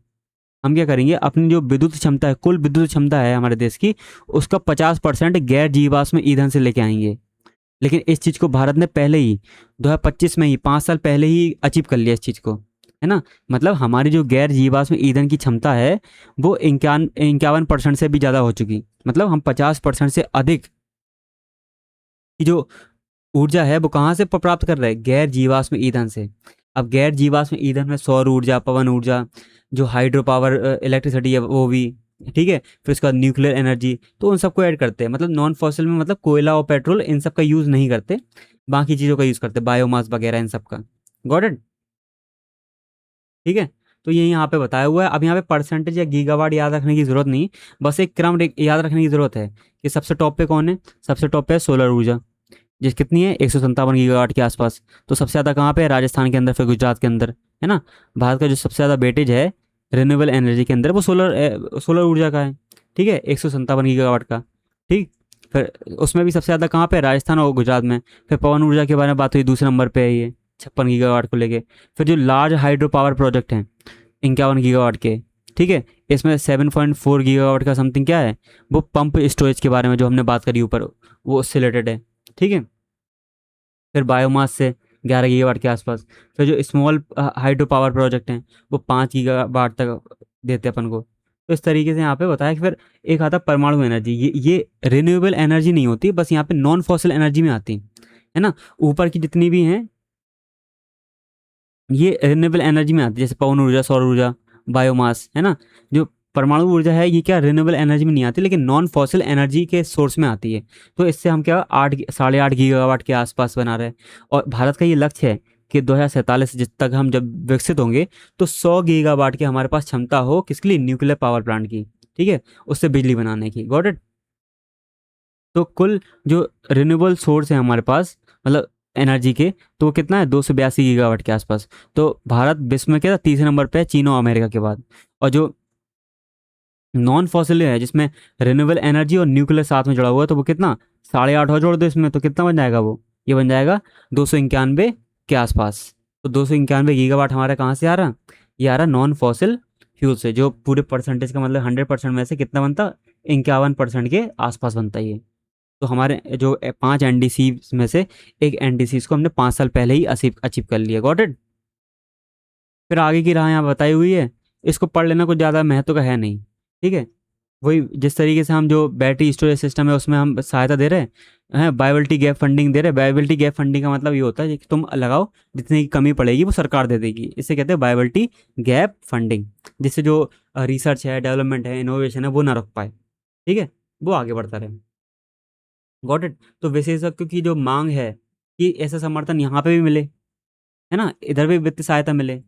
हम क्या करेंगे, अपनी जो विद्युत क्षमता है, कुल विद्युत क्षमता है हमारे देश की, उसका 50% गैर जीवाश्म ईंधन से लेके आएंगे। लेकिन इस चीज़ को भारत ने पहले ही 2025 में ही 5 साल पहले ही अचीव कर लिया इस चीज़ को, है ना। मतलब हमारी जो गैर जीवाश्म ईंधन की क्षमता है वो 51% से भी ज़्यादा हो चुकी। मतलब हम 50% से अधिक की जो ऊर्जा है वो कहाँ से प्राप्त कर रहे हैं, गैर जीवाश्म ईंधन से। अब गैर जीवाश्म ईंधन में सौर ऊर्जा, पवन ऊर्जा, जो हाइड्रो पावर इलेक्ट्रिसिटी है वो भी। ठीक है। फिर उसके बाद न्यूक्लियर एनर्जी, तो उन सबको ऐड करते हैं। मतलब नॉन फॉसिल में मतलब कोयला और पेट्रोल इन सब का यूज़ नहीं करते, बाकी चीज़ों का यूज़ करते, बायोमास वगैरह इन सब का। Got it. ठीक है। तो ये यहाँ पे बताया हुआ है। अब यहाँ पे परसेंटेज या गीगावाट याद रखने की जरूरत नहीं, बस एक क्रम याद रखने की जरूरत है कि सबसे टॉप पे कौन है। सबसे टॉप पे है सोलर ऊर्जा, जिस कितनी है 157 गीगावाट के आसपास। तो सबसे ज़्यादा कहाँ पे है, राजस्थान के अंदर, फिर गुजरात के अंदर, है ना। भारत का जो सबसे ज़्यादा वेटेज है रिन्यूएबल एनर्जी के अंदर वो सोलर ऊर्जा का है। ठीक है, 157 गीगावाट का। ठीक। फिर उसमें भी सबसे ज़्यादा कहाँ पे है, राजस्थान और गुजरात में। फिर पवन ऊर्जा के बारे में बात हुई, दूसरे नंबर पे है ये 56 गीगावाट को लेके। फिर जो लार्ज हाइड्रो पावर प्रोजेक्ट हैं 51 गीगावाट के। ठीक है। इसमें 7.4 गीगावाट का समथिंग क्या है, वो पंप स्टोरेज के बारे में जो हमने बात करी ऊपर, वो उससे रिलेटेड है। ठीक है। फिर बायोमास से 11 गीगावाट के आसपास। फिर जो स्मॉल हाइड्रो पावर प्रोजेक्ट हैं वो 5 गीगावाट तक देते हैं अपन को। तो इस तरीके से यहाँ पे बताया कि फिर एक आता परमाणु एनर्जी, ये रिन्यूएबल एनर्जी नहीं होती, बस यहाँ पे नॉन फॉसिल एनर्जी में आती है ना। ऊपर की जितनी भी हैं ये रिन्यूएबल एनर्जी में आती है, जैसे पवन ऊर्जा, सौर ऊर्जा, बायोमास, है ना। जो परमाणु ऊर्जा है ये क्या रिन्यूएबल एनर्जी में नहीं आती, लेकिन नॉन फॉसिल एनर्जी के सोर्स में आती है। तो इससे हम क्या 8 साढ़े 8 गीगावाट के आसपास बना रहे हैं। और भारत का ये लक्ष्य है कि 2047 जिस तक हम जब विकसित होंगे तो 100 गीगावाट की हमारे पास क्षमता हो, किसके लिए, न्यूक्लियर पावर प्लांट की, ठीक है, उससे बिजली बनाने की। Got it. तो कुल जो रिन्यूएबल सोर्स है हमारे पास, मतलब एनर्जी के, तो वो कितना है, 282 गीगावाट के आसपास। तो भारत विश्व में क्या था, तीसरे नंबर पे है, चीन और अमेरिका के बाद। और जो नॉन फॉसिल है जिसमें रिन्यूएबल एनर्जी और न्यूक्लियर साथ में जुड़ा हुआ है, तो वो कितना, 8.5 और जोड़ दो इसमें तो कितना बन जाएगा वो, ये बन जाएगा 291 के आसपास। तो 291 गीगावाट हमारा कहाँ से आ रहा, ये आ रहा नॉन फॉसिल फ्यूल से, जो पूरे परसेंटेज का मतलब 100% में से कितना बनता, 51% के आसपास बनता है ये। तो हमारे जो 5 NDC में से एक NDC को हमने 5 साल पहले ही अचीव अचीव कर लिया। Got it. फिर आगे की राह यहाँ बताई हुई है, इसको पढ़ लेना, कुछ ज़्यादा महत्व का है नहीं, ठीक है। वही जिस तरीके से हम जो बैटरी स्टोरेज सिस्टम है उसमें हम सहायता दे रहे हैं, वायबिलिटी गैप फंडिंग दे रहे हैं। वायबिलिटी गैप फंडिंग का मतलब ये होता है कि तुम लगाओ, जितनी की कमी पड़ेगी वो सरकार दे देगी, इसे कहते हैं वायबिलिटी गैप फंडिंग। जिससे जो रिसर्च है, डेवलपमेंट है, इनोवेशन है, वो ना रुक पाए, ठीक है, वो आगे बढ़ता रहे। Got it. तो विशेषज्ञों की जो मांग है कि ऐसा समर्थन यहाँ पे भी मिले, है ना, इधर भी वित्तीय सहायता मिले,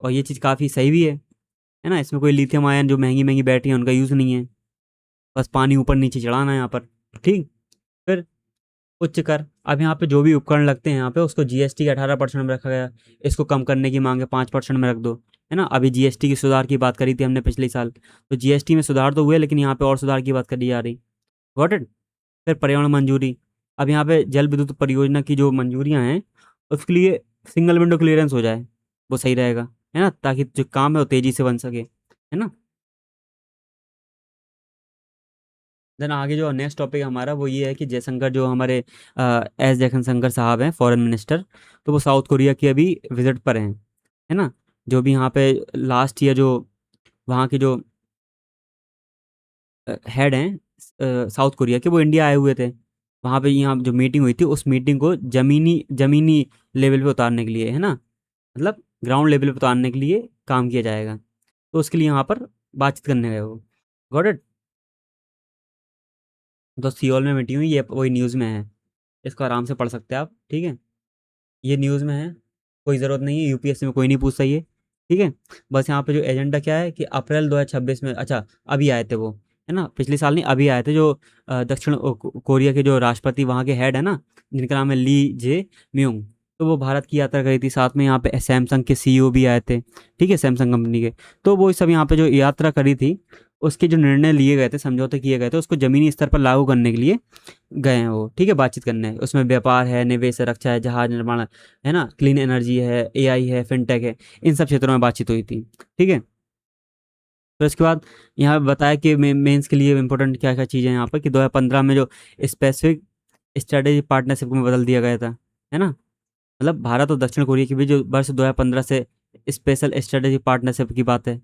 और ये चीज़ काफ़ी सही भी है ना। इसमें कोई लिथियम आयन जो महंगी महंगी बैटरी है उनका यूज़ नहीं है, बस पानी ऊपर नीचे चढ़ाना है यहाँ पर, ठीक। फिर उच्च कर, अब यहाँ पे जो भी उपकरण लगते हैं यहाँ पे उसको जीएसटी के 18% में रखा गया। इसको कम करने की मांग है, 5% में रख दो, है ना। अभी जीएसटी की सुधार की बात करी थी हमने पिछले साल, तो जीएसटी में सुधार तो हुए, लेकिन यहाँ पे और सुधार की बात करी जा रही। Got it. फिर पर्यावरण मंजूरी, अब यहाँ पे जल विद्युत परियोजना की जो मंजूरियाँ हैं उसके लिए सिंगल विंडो क्लियरेंस हो जाए, वो सही रहेगा, है ना, ताकि जो काम है वो तेज़ी से बन सके, है ना। देन आगे जो नेक्स्ट टॉपिक हमारा वो ये है कि जयशंकर, जो हमारे एस जयशंकर साहब हैं, फॉरेन मिनिस्टर, तो वो साउथ कोरिया की अभी विजिट पर हैं, है ना। जो भी यहाँ पे लास्ट ईयर जो वहाँ के जो हेड हैं साउथ कोरिया के, वो इंडिया आए हुए थे। वहाँ पे यहाँ जो मीटिंग हुई थी उस मीटिंग को जमीनी जमीनी लेवल पे उतारने के लिए, है ना, मतलब ग्राउंड लेवल पे उतारने के लिए काम किया जाएगा। तो उसके लिए यहाँ पर बातचीत करने गए वो। Got it. तो सियोल में मीटिंग हुई, ये वही न्यूज़ में है, इसको आराम से पढ़ सकते हैं आप, ठीक है। ये न्यूज़ में है, कोई ज़रूरत नहीं है, यूपीएससी में कोई नहीं पूछता ये, ठीक है। बस यहाँ पे जो एजेंडा क्या है कि अप्रैल 2026 में, अच्छा अभी आए थे वो, है ना, पिछले साल नहीं, अभी आए थे जो दक्षिण कोरिया के जो राष्ट्रपति वहाँ के हेड है ना, जिनका नाम है ली जे म्यूंग। तो वो भारत की यात्रा करी थी, साथ में यहाँ पे सैमसंग के सीईओ भी आए थे, ठीक है, सैमसंग कंपनी के। तो वो सब यहाँ पे जो यात्रा करी थी उसके जो निर्णय लिए गए थे, समझौते किए गए थे, उसको ज़मीनी स्तर पर लागू करने के लिए गए हैं वो, ठीक है, बातचीत करने। उसमें व्यापार है, निवेश है, रक्षा है, जहाज निर्माण है ना, क्लीन एनर्जी है, एआई है, फिनटेक है, इन सब क्षेत्रों में बातचीत हुई थी, ठीक है। फिर उसके बाद यहाँ पे बताया कि मेंस के लिए इंपॉर्टेंट क्या क्या चीज़ें हैं यहाँ पर, कि 2015 में जो स्पेसिफिक स्ट्रेटेजी पार्टनरशिप में बदल दिया गया था, है ना। मतलब भारत और दक्षिण कोरिया के बीच जो वर्ष 2015 से स्पेशल स्ट्रेटेजी पार्टनरशिप की बात है,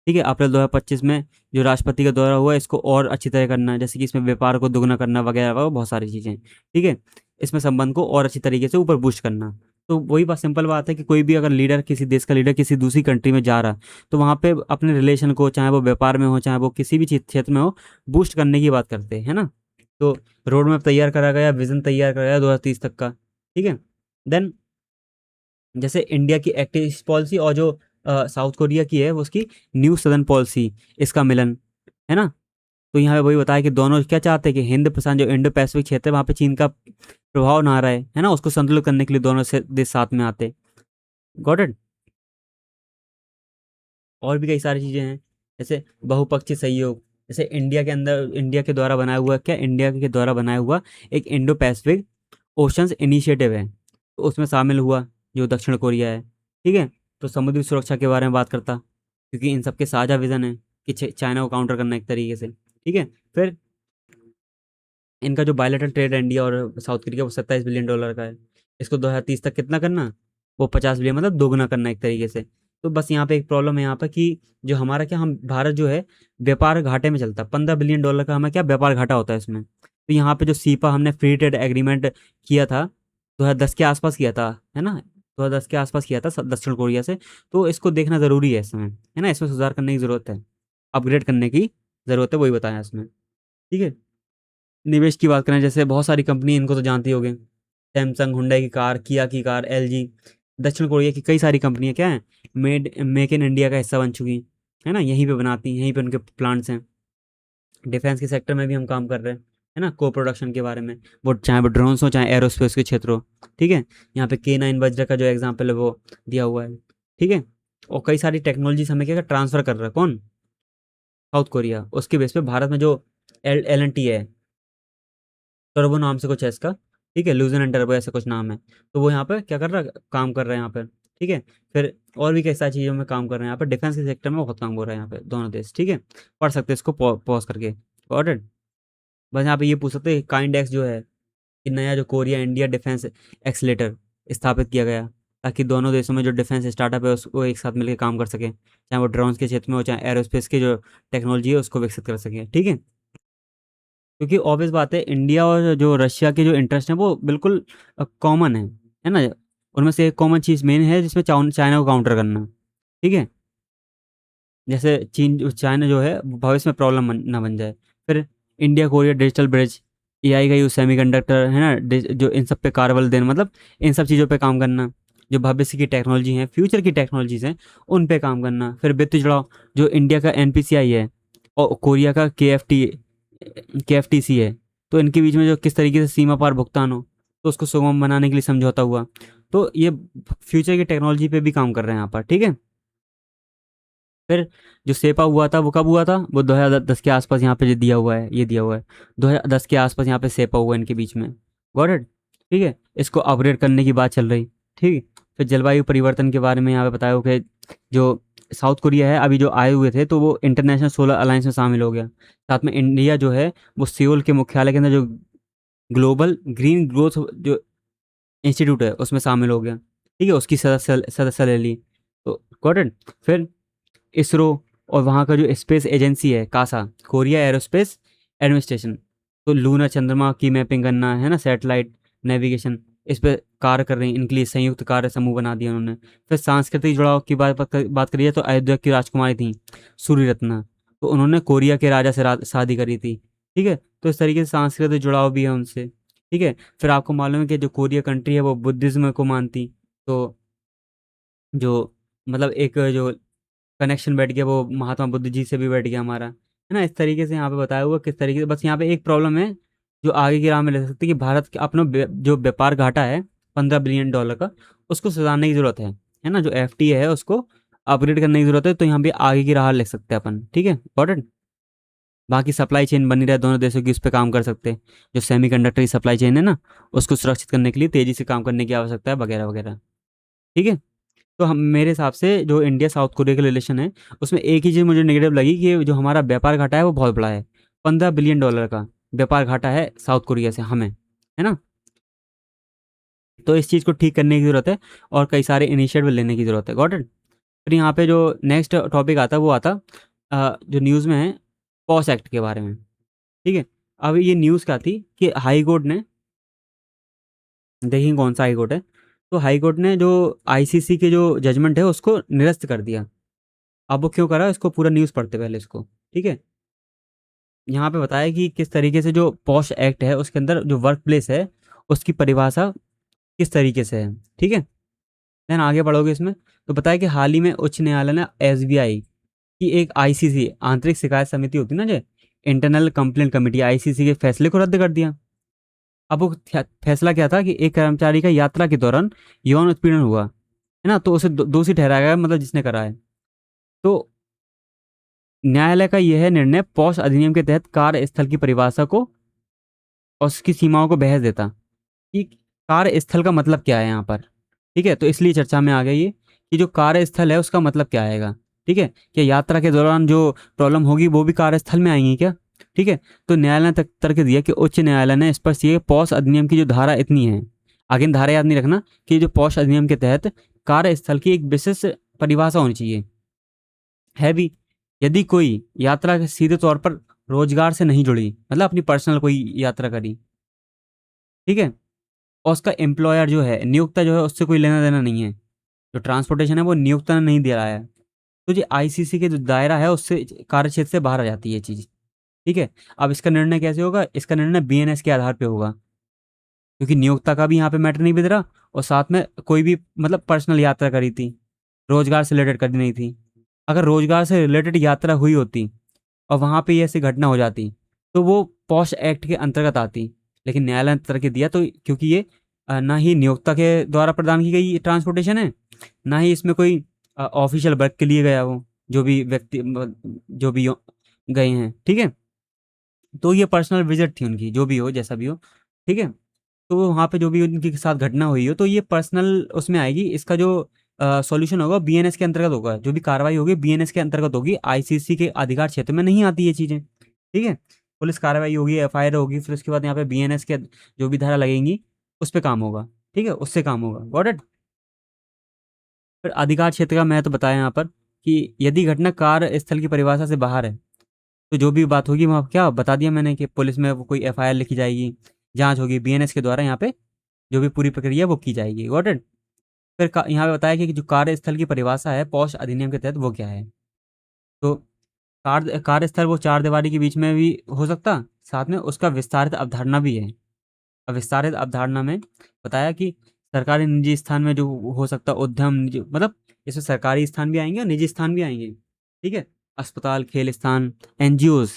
ठीक है। अप्रैल 2025 में जो राष्ट्रपति का दौरा हुआ इसको और अच्छी तरह करना है, जैसे कि इसमें व्यापार को दोगुना करना वगैरह वगैरह, बहुत सारी चीज़ें, ठीक है। इसमें संबंध को और अच्छी तरीके से ऊपर बूस्ट करना। तो वही बात, सिंपल बात है कि कोई भी अगर लीडर, किसी देश का लीडर किसी दूसरी कंट्री में जा रहा है, तो वहाँ पे अपने रिलेशन को, चाहे वो व्यापार में हो, चाहे वो किसी भी क्षेत्र में हो, बूस्ट करने की बात करते हैं, है ना। तो रोड मैप तैयार करा गया, विजन तैयार करा गया 2030 तक का, ठीक है। देन जैसे इंडिया की एक्ट ईस्ट पॉलिसी और जो साउथ कोरिया की है वो उसकी न्यू सदर्न पॉलिसी, इसका मिलन, है ना। तो यहाँ पे वही बताया कि दोनों क्या चाहते हैं कि हिंद प्रशांत जो इंडो पैसिफिक क्षेत्र है वहाँ पे चीन का प्रभाव ना रहे, है ना, उसको संतुलित करने के लिए दोनों से देश साथ में आते। Got it. और भी कई सारी चीज़ें हैं, जैसे बहुपक्षीय सहयोग, जैसे इंडिया के अंदर, इंडिया के द्वारा बनाया हुआ, क्या इंडिया के द्वारा बनाया हुआ एक इंडो पैसिफिक ओशंस इनिशिएटिव है, तो उसमें शामिल हुआ जो दक्षिण कोरिया है, ठीक है। तो समुद्री सुरक्षा के बारे में बात करता, क्योंकि इन सबके साझा विजन है कि चाइना को काउंटर करना एक तरीके से, ठीक है। फिर इनका जो बायलैटरल ट्रेड इंडिया और साउथ कोरिया वो $27 बिलियन का है। इसको 2030 तक कितना करना, वो 50 बिलियन, मतलब दोगुना करना एक तरीके से। तो बस यहाँ पे एक प्रॉब्लम है यहाँ पर कि जो हमारा क्या, हम भारत जो है व्यापार घाटे में चलता है। $15 बिलियन का हमें क्या व्यापार घाटा होता है इसमें। तो यहाँ पे जो सीपा हमने फ्री ट्रेड एग्रीमेंट किया था 2010 के आसपास किया था, है ना, 2010 के आसपास किया था दक्षिण कोरिया से। तो इसको देखना ज़रूरी है इसमें, है ना, इसमें सुधार करने की ज़रूरत है, अपग्रेड करने की ज़रूरत है, वही बताया इसमें। ठीक है। निवेश की बात करें, जैसे बहुत सारी कंपनी, इनको तो जानती होगे, सैमसंग, हुंडई की कार, किया की कार, एलजी। दक्षिण कोरिया की कई सारी कंपनियां क्या हैं, मेक इन इंडिया का हिस्सा बन चुकी, है ना, यहीं पे बनाती हैं, यहीं पे उनके प्लांट्स हैं। डिफेंस के सेक्टर में भी हम काम कर रहे हैं, है ना, को प्रोडक्शन के बारे में, वो चाहे वो ड्रोन्स हो चाहे एरोस्पेस के क्षेत्र हो। ठीक है। यहाँ पे K9 वज्र का जो एग्जाम्पल है वो दिया हुआ है। ठीक है। और कई सारी टेक्नोलॉजीज हमें क्या ट्रांसफर कर रहा है, कौन, साउथ कोरिया। उसके बेस पे भारत में जो L&T है, टर्बो नाम से कुछ है इसका, ठीक है, लूजन एंड टर्बो ऐसा कुछ नाम है। तो वो यहाँ पे क्या कर रहा है, काम कर रहे हैं यहाँ पे। ठीक है। फिर और भी कई सारी चीज़ों में काम कर रहे हैं यहाँ पे, डिफेंस के सेक्टर में बहुत काम हो रहा है यहाँ पे दोनों देश। ठीक है। पढ़ सकते हैं इसको पॉज करके, गॉट इट। बस यहाँ पे ये पूछ सकते हैं काइंड एक्स जो है, कि नया जो कोरिया इंडिया डिफेंस एक्सलेटर स्थापित किया गया, ताकि दोनों देशों में जो डिफेंस स्टार्टअप है उसको एक साथ मिलकर काम कर सकें, चाहे वो ड्रोन्स के क्षेत्र में हो चाहे एरोस्पेस के जो टेक्नोलॉजी है उसको विकसित कर सकें। ठीक है। क्योंकि ऑब्वियस बात है, इंडिया और जो रशिया के जो इंटरेस्ट हैं वो बिल्कुल कॉमन है ना। उनमें से एक कॉमन चीज़ मेन है जिसमें चाइना को काउंटर करना। ठीक है। जैसे चीन चाइना जो है भविष्य में प्रॉब्लम ना बन जाए। फिर India Korea digital bridge, AI का यूज, सेमीकंडक्टर, है ना, जो इन सब पे कारबल देना, मतलब इन सब चीज़ों पे काम करना, जो भविष्य की टेक्नोलॉजी हैं, फ्यूचर की टेक्नोलॉजीज हैं, उन पे काम करना। फिर वित्त जुड़ाव, जो इंडिया का एनपीसीआई है और कोरिया का केएफटीसी है, तो इनके बीच में जो किस तरीके से सीमा पार भुगतान हो, तो उसको सुगम बनाने के लिए समझौता हुआ। तो ये फ्यूचर की टेक्नोलॉजी पे भी काम कर रहे हैं यहाँ पर। ठीक है। फिर जो सेपा हुआ था वो कब हुआ था, वो 2010 के आसपास यहाँ पे जो दिया हुआ है, ये दिया हुआ है 2010 के आसपास यहाँ पे सेपा हुआ है इनके बीच में, गॉट इट। ठीक है। इसको अपग्रेड करने की बात चल रही। ठीक है। फिर जलवायु परिवर्तन के बारे में यहाँ पे बताया हो कि जो साउथ कोरिया है अभी जो आए हुए थे, तो वो इंटरनेशनल सोलर अलायंस में शामिल हो गया। साथ में इंडिया जो है वो सियोल के मुख्यालय के अंदर जो ग्लोबल ग्रीन ग्रोथ जो इंस्टीट्यूट है उसमें शामिल हो गया। ठीक है। उसकी सदस्य सदस्य ले ली। तो गॉट इट। फिर इसरो और वहाँ का जो स्पेस एजेंसी है कासा, कोरिया एरोस्पेस एडमिनिस्ट्रेशन, तो लूनर चंद्रमा की मैपिंग करना, है ना, सैटेलाइट नेविगेशन, इस पे कार्य कर रही हैं। इनके लिए संयुक्त कार्य समूह बना दिया उन्होंने। फिर सांस्कृतिक जुड़ाव की बात करिए तो अयोध्या की राजकुमारी थी सूर्य रत्ना, तो उन्होंने कोरिया के राजा से शादी करी थी। ठीक है। तो इस तरीके से सांस्कृतिक जुड़ाव भी है उनसे। ठीक है। फिर आपको मालूम है कि जो कोरिया कंट्री है वो बुद्धिज्म को मानती, तो जो मतलब एक जो कनेक्शन बैठ गया वो महात्मा बुद्ध जी से भी बैठ गया हमारा, है ना। इस तरीके से यहाँ पे बताया हुआ किस तरीके से। बस यहाँ पे एक प्रॉब्लम है जो आगे की राह में ले सकती है, कि भारत के अपना जो व्यापार घाटा है $15 बिलियन का, उसको सुधारने की जरूरत है ना, जो एफटीए है उसको अपग्रेड करने की जरूरत है। तो यहाँ पे आगे की राह ले सकते हैं अपन। ठीक है, इंपॉर्टेंट। बाकी सप्लाई चेन बनी रहे दोनों देशों की, उस पर काम कर सकते हैं। जो सेमीकंडक्टर की सप्लाई चेन है ना, उसको सुरक्षित करने के लिए तेजी से काम करने की आवश्यकता है, वगैरह वगैरह। ठीक है। तो हम, मेरे हिसाब से जो इंडिया साउथ कोरिया का रिलेशन है उसमें एक ही चीज़ मुझे नेगेटिव लगी, कि जो हमारा व्यापार घाटा है वो बहुत बड़ा है। $15 बिलियन का व्यापार घाटा है साउथ कोरिया से हमें, है ना। तो इस चीज़ को ठीक करने की ज़रूरत है और कई सारे इनिशिएटिव लेने की ज़रूरत है, गॉट इट। फिर यहाँ पे जो नेक्स्ट टॉपिक आता है वो आता जो न्यूज़ में है, पॉस एक्ट के बारे में। ठीक है। अब ये न्यूज़ क्या थी कि हाई कोर्ट ने, देखिए कौन सा हाई कोर्ट है, तो हाई कोर्ट ने जो आईसीसी के जो जजमेंट है उसको निरस्त कर दिया। अब वो क्यों करा, इसको पूरा न्यूज़ पढ़ते पहले इसको। ठीक है। यहाँ पे बताया कि किस तरीके से जो पॉश एक्ट है उसके अंदर जो वर्क प्लेस है उसकी परिभाषा किस तरीके से है। ठीक है। देन आगे बढ़ोगे इसमें, तो बताया कि हाल ही में उच्च न्यायालय ने एसबीआई की एक आईसीसी आंतरिक शिकायत समिति होती है ना, जो इंटरनल कंप्लेंट कमेटी, आईसीसी के फैसले को रद्द कर दिया। अब वो फैसला क्या था कि एक कर्मचारी का यात्रा के दौरान यौन उत्पीड़न हुआ, है ना, तो उसे दोषी ठहराया गया, मतलब जिसने करा है। तो न्यायालय का यह निर्णय पॉश अधिनियम के तहत कार्यस्थल की परिभाषा को और उसकी सीमाओं को बहस देता, कि कार्यस्थल का मतलब क्या है यहाँ पर। ठीक है। तो इसलिए चर्चा में आ गई ये, कि जो कार्यस्थल है उसका मतलब क्या आएगा। ठीक है। कि यात्रा के दौरान जो प्रॉब्लम होगी वो भी कार्यस्थल में आएंगी क्या। ठीक है। तो न्यायालय ने तक तर्क दिया कि उच्च न्यायालय ने स्पष्ट किया कि पॉश अधिनियम की जो धारा इतनी है, आगे धारा याद नहीं रखना कि जो पॉश अधिनियम के तहत कार्यस्थल की एक विशेष परिभाषा होनी चाहिए, है भी। यदि कोई यात्रा के सीधे तौर पर रोजगार से नहीं जुड़ी, मतलब अपनी पर्सनल कोई यात्रा करी, ठीक है, और उसका एम्प्लॉयर जो है, नियोक्ता जो है, उससे कोई लेना देना नहीं है, जो ट्रांसपोर्टेशन है वो नियोक्ता ने नहीं दे रहा है, तो जो आईसीसी के जो दायरा है उससे, कार्यक्षेत्र से बाहर आ जाती है ये चीज़। ठीक है। अब इसका निर्णय कैसे होगा? इसका निर्णय बीएनएस के आधार पे होगा, क्योंकि नियोक्ता का भी यहाँ पे मैटर नहीं बिक रहा, और साथ में कोई भी मतलब पर्सनल यात्रा करी थी, रोजगार से रिलेटेड करी नहीं थी। अगर रोजगार से रिलेटेड यात्रा हुई होती और वहाँ पे ये ऐसी घटना हो जाती, तो वो पॉश एक्ट के अंतर्गत आती। लेकिन न्यायालय ने तर्क दिया, तो क्योंकि ये ना ही नियोक्ता के द्वारा प्रदान की गई ट्रांसपोर्टेशन है, ना ही इसमें कोई ऑफिशियल वर्क के लिए गया हो, जो भी व्यक्ति जो भी गए हैं, ठीक है, तो ये पर्सनल विजिट थी उनकी, जो भी हो जैसा भी हो, ठीक है। तो वहाँ पे जो भी उनके साथ घटना हुई हो, तो ये पर्सनल उसमें आएगी। इसका जो सॉल्यूशन होगा बीएनएस के अंतर्गत होगा, जो भी कार्रवाई होगी बीएनएस के अंतर्गत होगी, आईसीसी के अधिकार क्षेत्र में नहीं आती ये चीज़ें, ठीक है। पुलिस कार्रवाई होगी, एफआईआर होगी, फिर उसके बाद यहाँ पे बीएनएस के जो भी धारा लगेंगी उस पर काम होगा, ठीक है, उससे काम होगा। Got it. फिर अधिकार क्षेत्र का महत्व बताया यहाँ पर कि यदि घटना कार्य स्थल की परिभाषा से बाहर है, तो जो भी बात होगी वहाँ क्या बता दिया मैंने कि पुलिस में वो कोई एफआईआर लिखी जाएगी, जांच होगी बीएनएस के द्वारा, यहाँ पे जो भी पूरी प्रक्रिया वो की जाएगी। Got it. फिर यहाँ पे बताया कि जो कार्यस्थल की परिभाषा है पॉश अधिनियम के तहत वो क्या है। तो कार्यस्थल वो चार दीवारी के बीच में भी हो सकता, साथ में उसका विस्तारित अवधारणा भी है। अब विस्तारित अवधारणा में बताया कि सरकारी निजी स्थान में जो हो सकता, उद्यम निजी, मतलब इसमें सरकारी स्थान भी आएंगे और निजी स्थान भी आएंगे, ठीक है, अस्पताल, खेल स्थान, एनजीओज।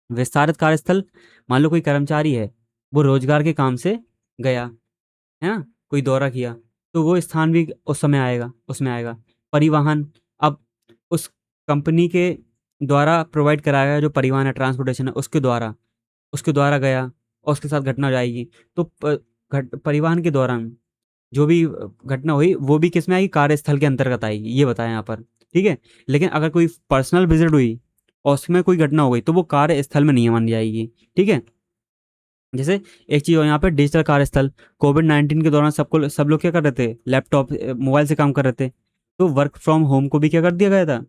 विस्तारित कार्यस्थल, मान लो कोई कर्मचारी है, वो रोजगार के काम से गया, है ना, कोई दौरा किया, तो वो स्थान भी उस समय आएगा, उसमें आएगा। परिवहन, अब उस कंपनी के द्वारा प्रोवाइड कराया गया जो परिवहन है, ट्रांसपोर्टेशन है, उसके द्वारा गया और उसके साथ घटना हो जाएगी, तो परिवहन के दौरान जो भी घटना हुई वो भी किस में आएगी? कार्यस्थल के अंतर्गत आएगी, ये बताया यहाँ पर, ठीक है। लेकिन अगर कोई पर्सनल विजिट हुई और उसमें कोई घटना हो गई, तो वो कार्यस्थल में नहीं मानी जाएगी, ठीक है। जैसे एक चीज़ और यहाँ पे डिजिटल कार्यस्थल, कोविड-19 के दौरान सब लोग क्या कर रहे थे? लैपटॉप, मोबाइल से काम कर रहे थे, तो वर्क फ्रॉम होम को भी क्या कर दिया गया था?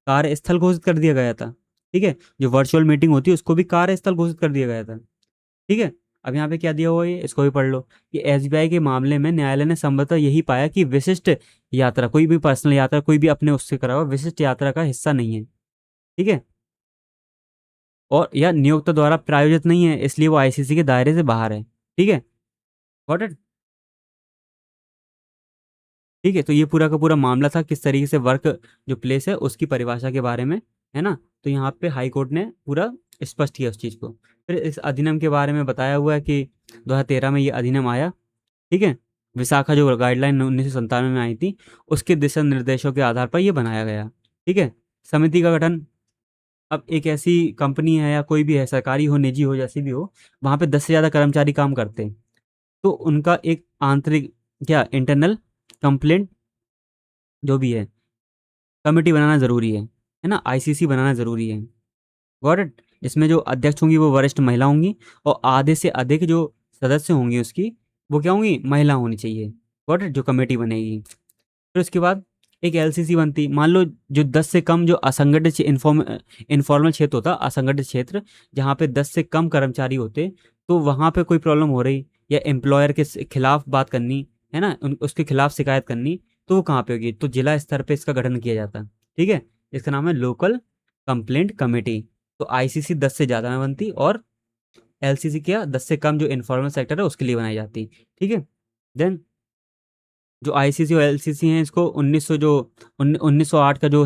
कार्यस्थल घोषित कर दिया गया था, ठीक है। जो वर्चुअल मीटिंग होती है उसको भी कार्यस्थल घोषित कर दिया गया था, ठीक है। अब यहाँ पे क्या दिया हुआ है, इसको भी पढ़ लो कि एसबीआई के मामले में न्यायालय ने संभवतः यही पाया कि विशिष्ट यात्रा, कोई भी पर्सनल यात्रा, कोई भी अपने उससे करा हुआ विशिष्ट यात्रा का हिस्सा नहीं है, ठीक है, और या नियोक्ता द्वारा प्रायोजित नहीं है, इसलिए वो आईसीसी के दायरे से बाहर है, ठीक है। Got it. ठीक है, तो ये पूरा का पूरा मामला था किस तरीके से वर्क जो प्लेस है उसकी परिभाषा के बारे में, है ना। तो यहाँ पे हाई कोर्ट ने पूरा स्पष्ट किया उस चीज़ को। फिर इस अधिनियम के बारे में बताया हुआ है कि 2013 में ये अधिनियम आया, ठीक है। विशाखा जो गाइडलाइन 1997 में आई थी, उसके दिशा निर्देशों के आधार पर ये बनाया गया, ठीक है। समिति का गठन, अब एक ऐसी कंपनी है या कोई भी है, सरकारी हो निजी हो जैसी भी हो, वहाँ पे 10 से ज़्यादा कर्मचारी काम करते हैं, तो उनका एक आंतरिक क्या इंटरनल कंप्लेंट जो भी है कमेटी बनाना ज़रूरी है ना, आईसीसी बनाना ज़रूरी है। Got it. इसमें जो अध्यक्ष होंगी वो वरिष्ठ महिला होंगी, और आधे से अधिक जो सदस्य होंगे उसकी, वो क्या होंगी? महिला होनी चाहिए। गॉट इट, जो कमेटी बनेगी। फिर उसके बाद एक एलसीसी बनती, मान लो जो 10 से कम जो असंगठित इनफॉर्मल क्षेत्र होता, असंगठित क्षेत्र जहाँ पे 10 से कम कर्मचारी होते, तो वहाँ पे कोई प्रॉब्लम हो रही या एम्प्लॉयर के खिलाफ बात करनी है ना, उसके खिलाफ शिकायत करनी, तो वो कहाँ पे होगी? तो जिला स्तर पे इसका गठन किया जाता है, ठीक है। इसका नाम है लोकल कंप्लेंट कमेटी। तो आईसीसी 10 से ज़्यादा में बनती, और एलसीसी क्या 10 से कम जो इनफॉर्मल सेक्टर है उसके लिए बनाई जाती, ठीक है। देन जो आईसीसी और एलसीसी हैं, इसको 1908 का जो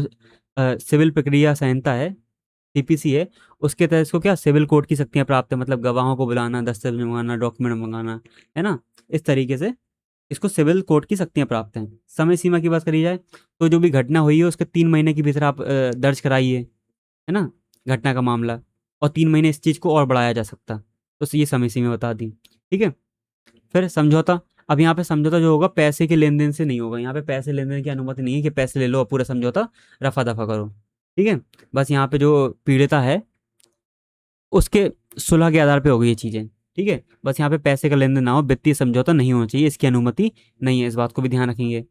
सिविल प्रक्रिया संहिता है, सीपीसी है, उसके तहत इसको क्या सिविल कोर्ट की शक्तियां प्राप्त है, मतलब गवाहों को बुलाना, दस्तावेज मंगाना, डॉक्यूमेंट मंगाना, है ना, इस तरीके से इसको सिविल कोर्ट की शक्तियां प्राप्त हैं। समय सीमा की बात करी जाए, तो जो भी घटना हुई है उसके 3 महीने के भीतर आप दर्ज कराइए, है ना, घटना का मामला, और 3 महीने इस चीज़ को और बढ़ाया जा सकता, तो ये समय सीमा बता दी, ठीक है। फिर समझौता, अब यहाँ पे समझौता जो होगा पैसे के लेन देन से नहीं होगा, यहाँ पे पैसे लेन देन की अनुमति नहीं है कि पैसे ले लो और पूरा समझौता रफा दफा करो, ठीक है। बस यहाँ पे जो पीड़िता है उसके सुलह के आधार पे होगी ये चीज़ें, ठीक है, बस यहाँ पे पैसे का लेन देन ना हो, वित्तीय समझौता नहीं होना चाहिए, इसकी अनुमति नहीं है, इस बात को भी ध्यान रखेंगे।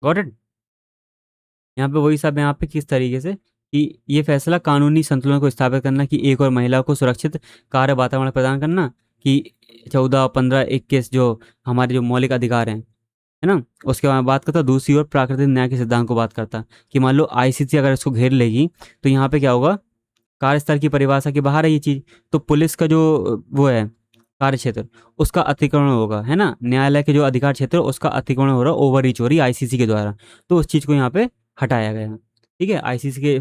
Got it. यहाँ पे वही सब है, यहाँ पे किस तरीके से कि ये फैसला कानूनी संतुलन को स्थापित करना, कि एक और महिला को सुरक्षित कार्य वातावरण प्रदान करना, कि 14, 15, 21 जो हमारे जो मौलिक अधिकार हैं, है ना, उसके बाद बात करता। दूसरी ओर प्राकृतिक न्याय के सिद्धांत को बात करता, कि मान लो आईसीसी अगर इसको घेर लेगी तो यहाँ पे क्या होगा, कार्यस्थल की परिभाषा के बाहर है ये चीज़। तो पुलिस का जो वो है कार्य क्षेत्र, उसका अतिक्रमण होगा, है ना, न्यायालय के जो अधिकार क्षेत्र उसका अतिक्रमण हो रहा, ओवर रीच हो रही आईसीसी के द्वारा। तो उस चीज़ को यहाँ पे हटाया गया। ठीक है, आईसीसी के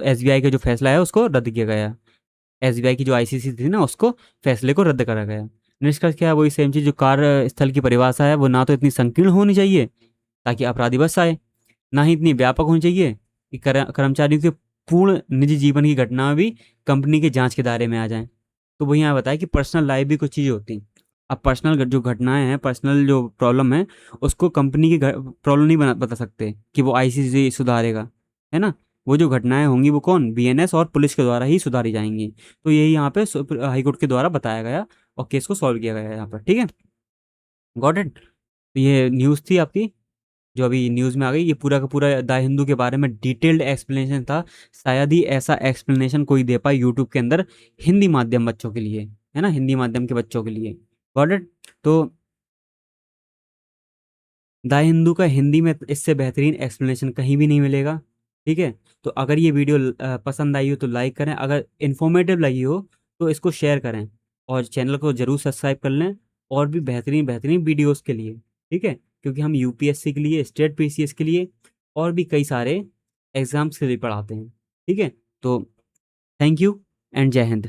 एसबीआई का जो फैसला है उसको रद्द किया गया। एसबीआई की जो आईसीसी थी ना, उसको फैसले को रद्द करा गया। निष्कर्ष क्या है, वही सेम चीज़, जो कार्यस्थल की परिभाषा है वो ना तो इतनी संकीर्ण होनी चाहिए ताकि अपराधी बच आए, ना ही इतनी व्यापक होनी चाहिए कि कर्मचारियों के पूर्ण निजी जीवन की घटना भी कंपनी के जांच के दायरे में आ जाएं। तो वही यहाँ बताया कि पर्सनल लाइफ भी कुछ चीज़ें होती हैं। अब पर्सनल जो घटनाएं हैं, पर्सनल जो प्रॉब्लम है, उसको कंपनी की प्रॉब्लम नहीं बता सकते कि वो आईसीसी सुधारेगा, है ना। वो जो घटनाएं होंगी वो कौन, बीएनएस और पुलिस के द्वारा ही सुधारी जाएंगी। तो यही यहाँ पे हाईकोर्ट के द्वारा बताया गया और केस को सॉल्व किया गया यहाँ पर। ठीक है, गॉट इट। तो ये न्यूज़ थी आपकी जो अभी न्यूज़ में आ गई। ये पूरा का पूरा द हिंदू के बारे में डिटेल्ड एक्सप्लेनेशन था। शायद ही ऐसा एक्सप्लेनेशन कोई दे पाए यूट्यूब के अंदर हिंदी माध्यम बच्चों के लिए, है ना, हिंदी माध्यम के बच्चों के लिए। Got it. तो द हिंदू का हिंदी में इससे बेहतरीन एक्सप्लेनेशन कहीं भी नहीं मिलेगा। ठीक है, तो अगर ये वीडियो पसंद आई हो तो लाइक करें, अगर इन्फॉर्मेटिव लगी हो तो इसको शेयर करें, और चैनल को ज़रूर सब्सक्राइब कर लें और भी बेहतरीन बेहतरीन वीडियोस के लिए। ठीक है, क्योंकि हम यूपीएससी के लिए, स्टेट पीसीएस के लिए और भी कई सारे एग्ज़ाम्स के लिए पढ़ाते हैं। ठीक है, तो थैंक यू एंड जय हिंद।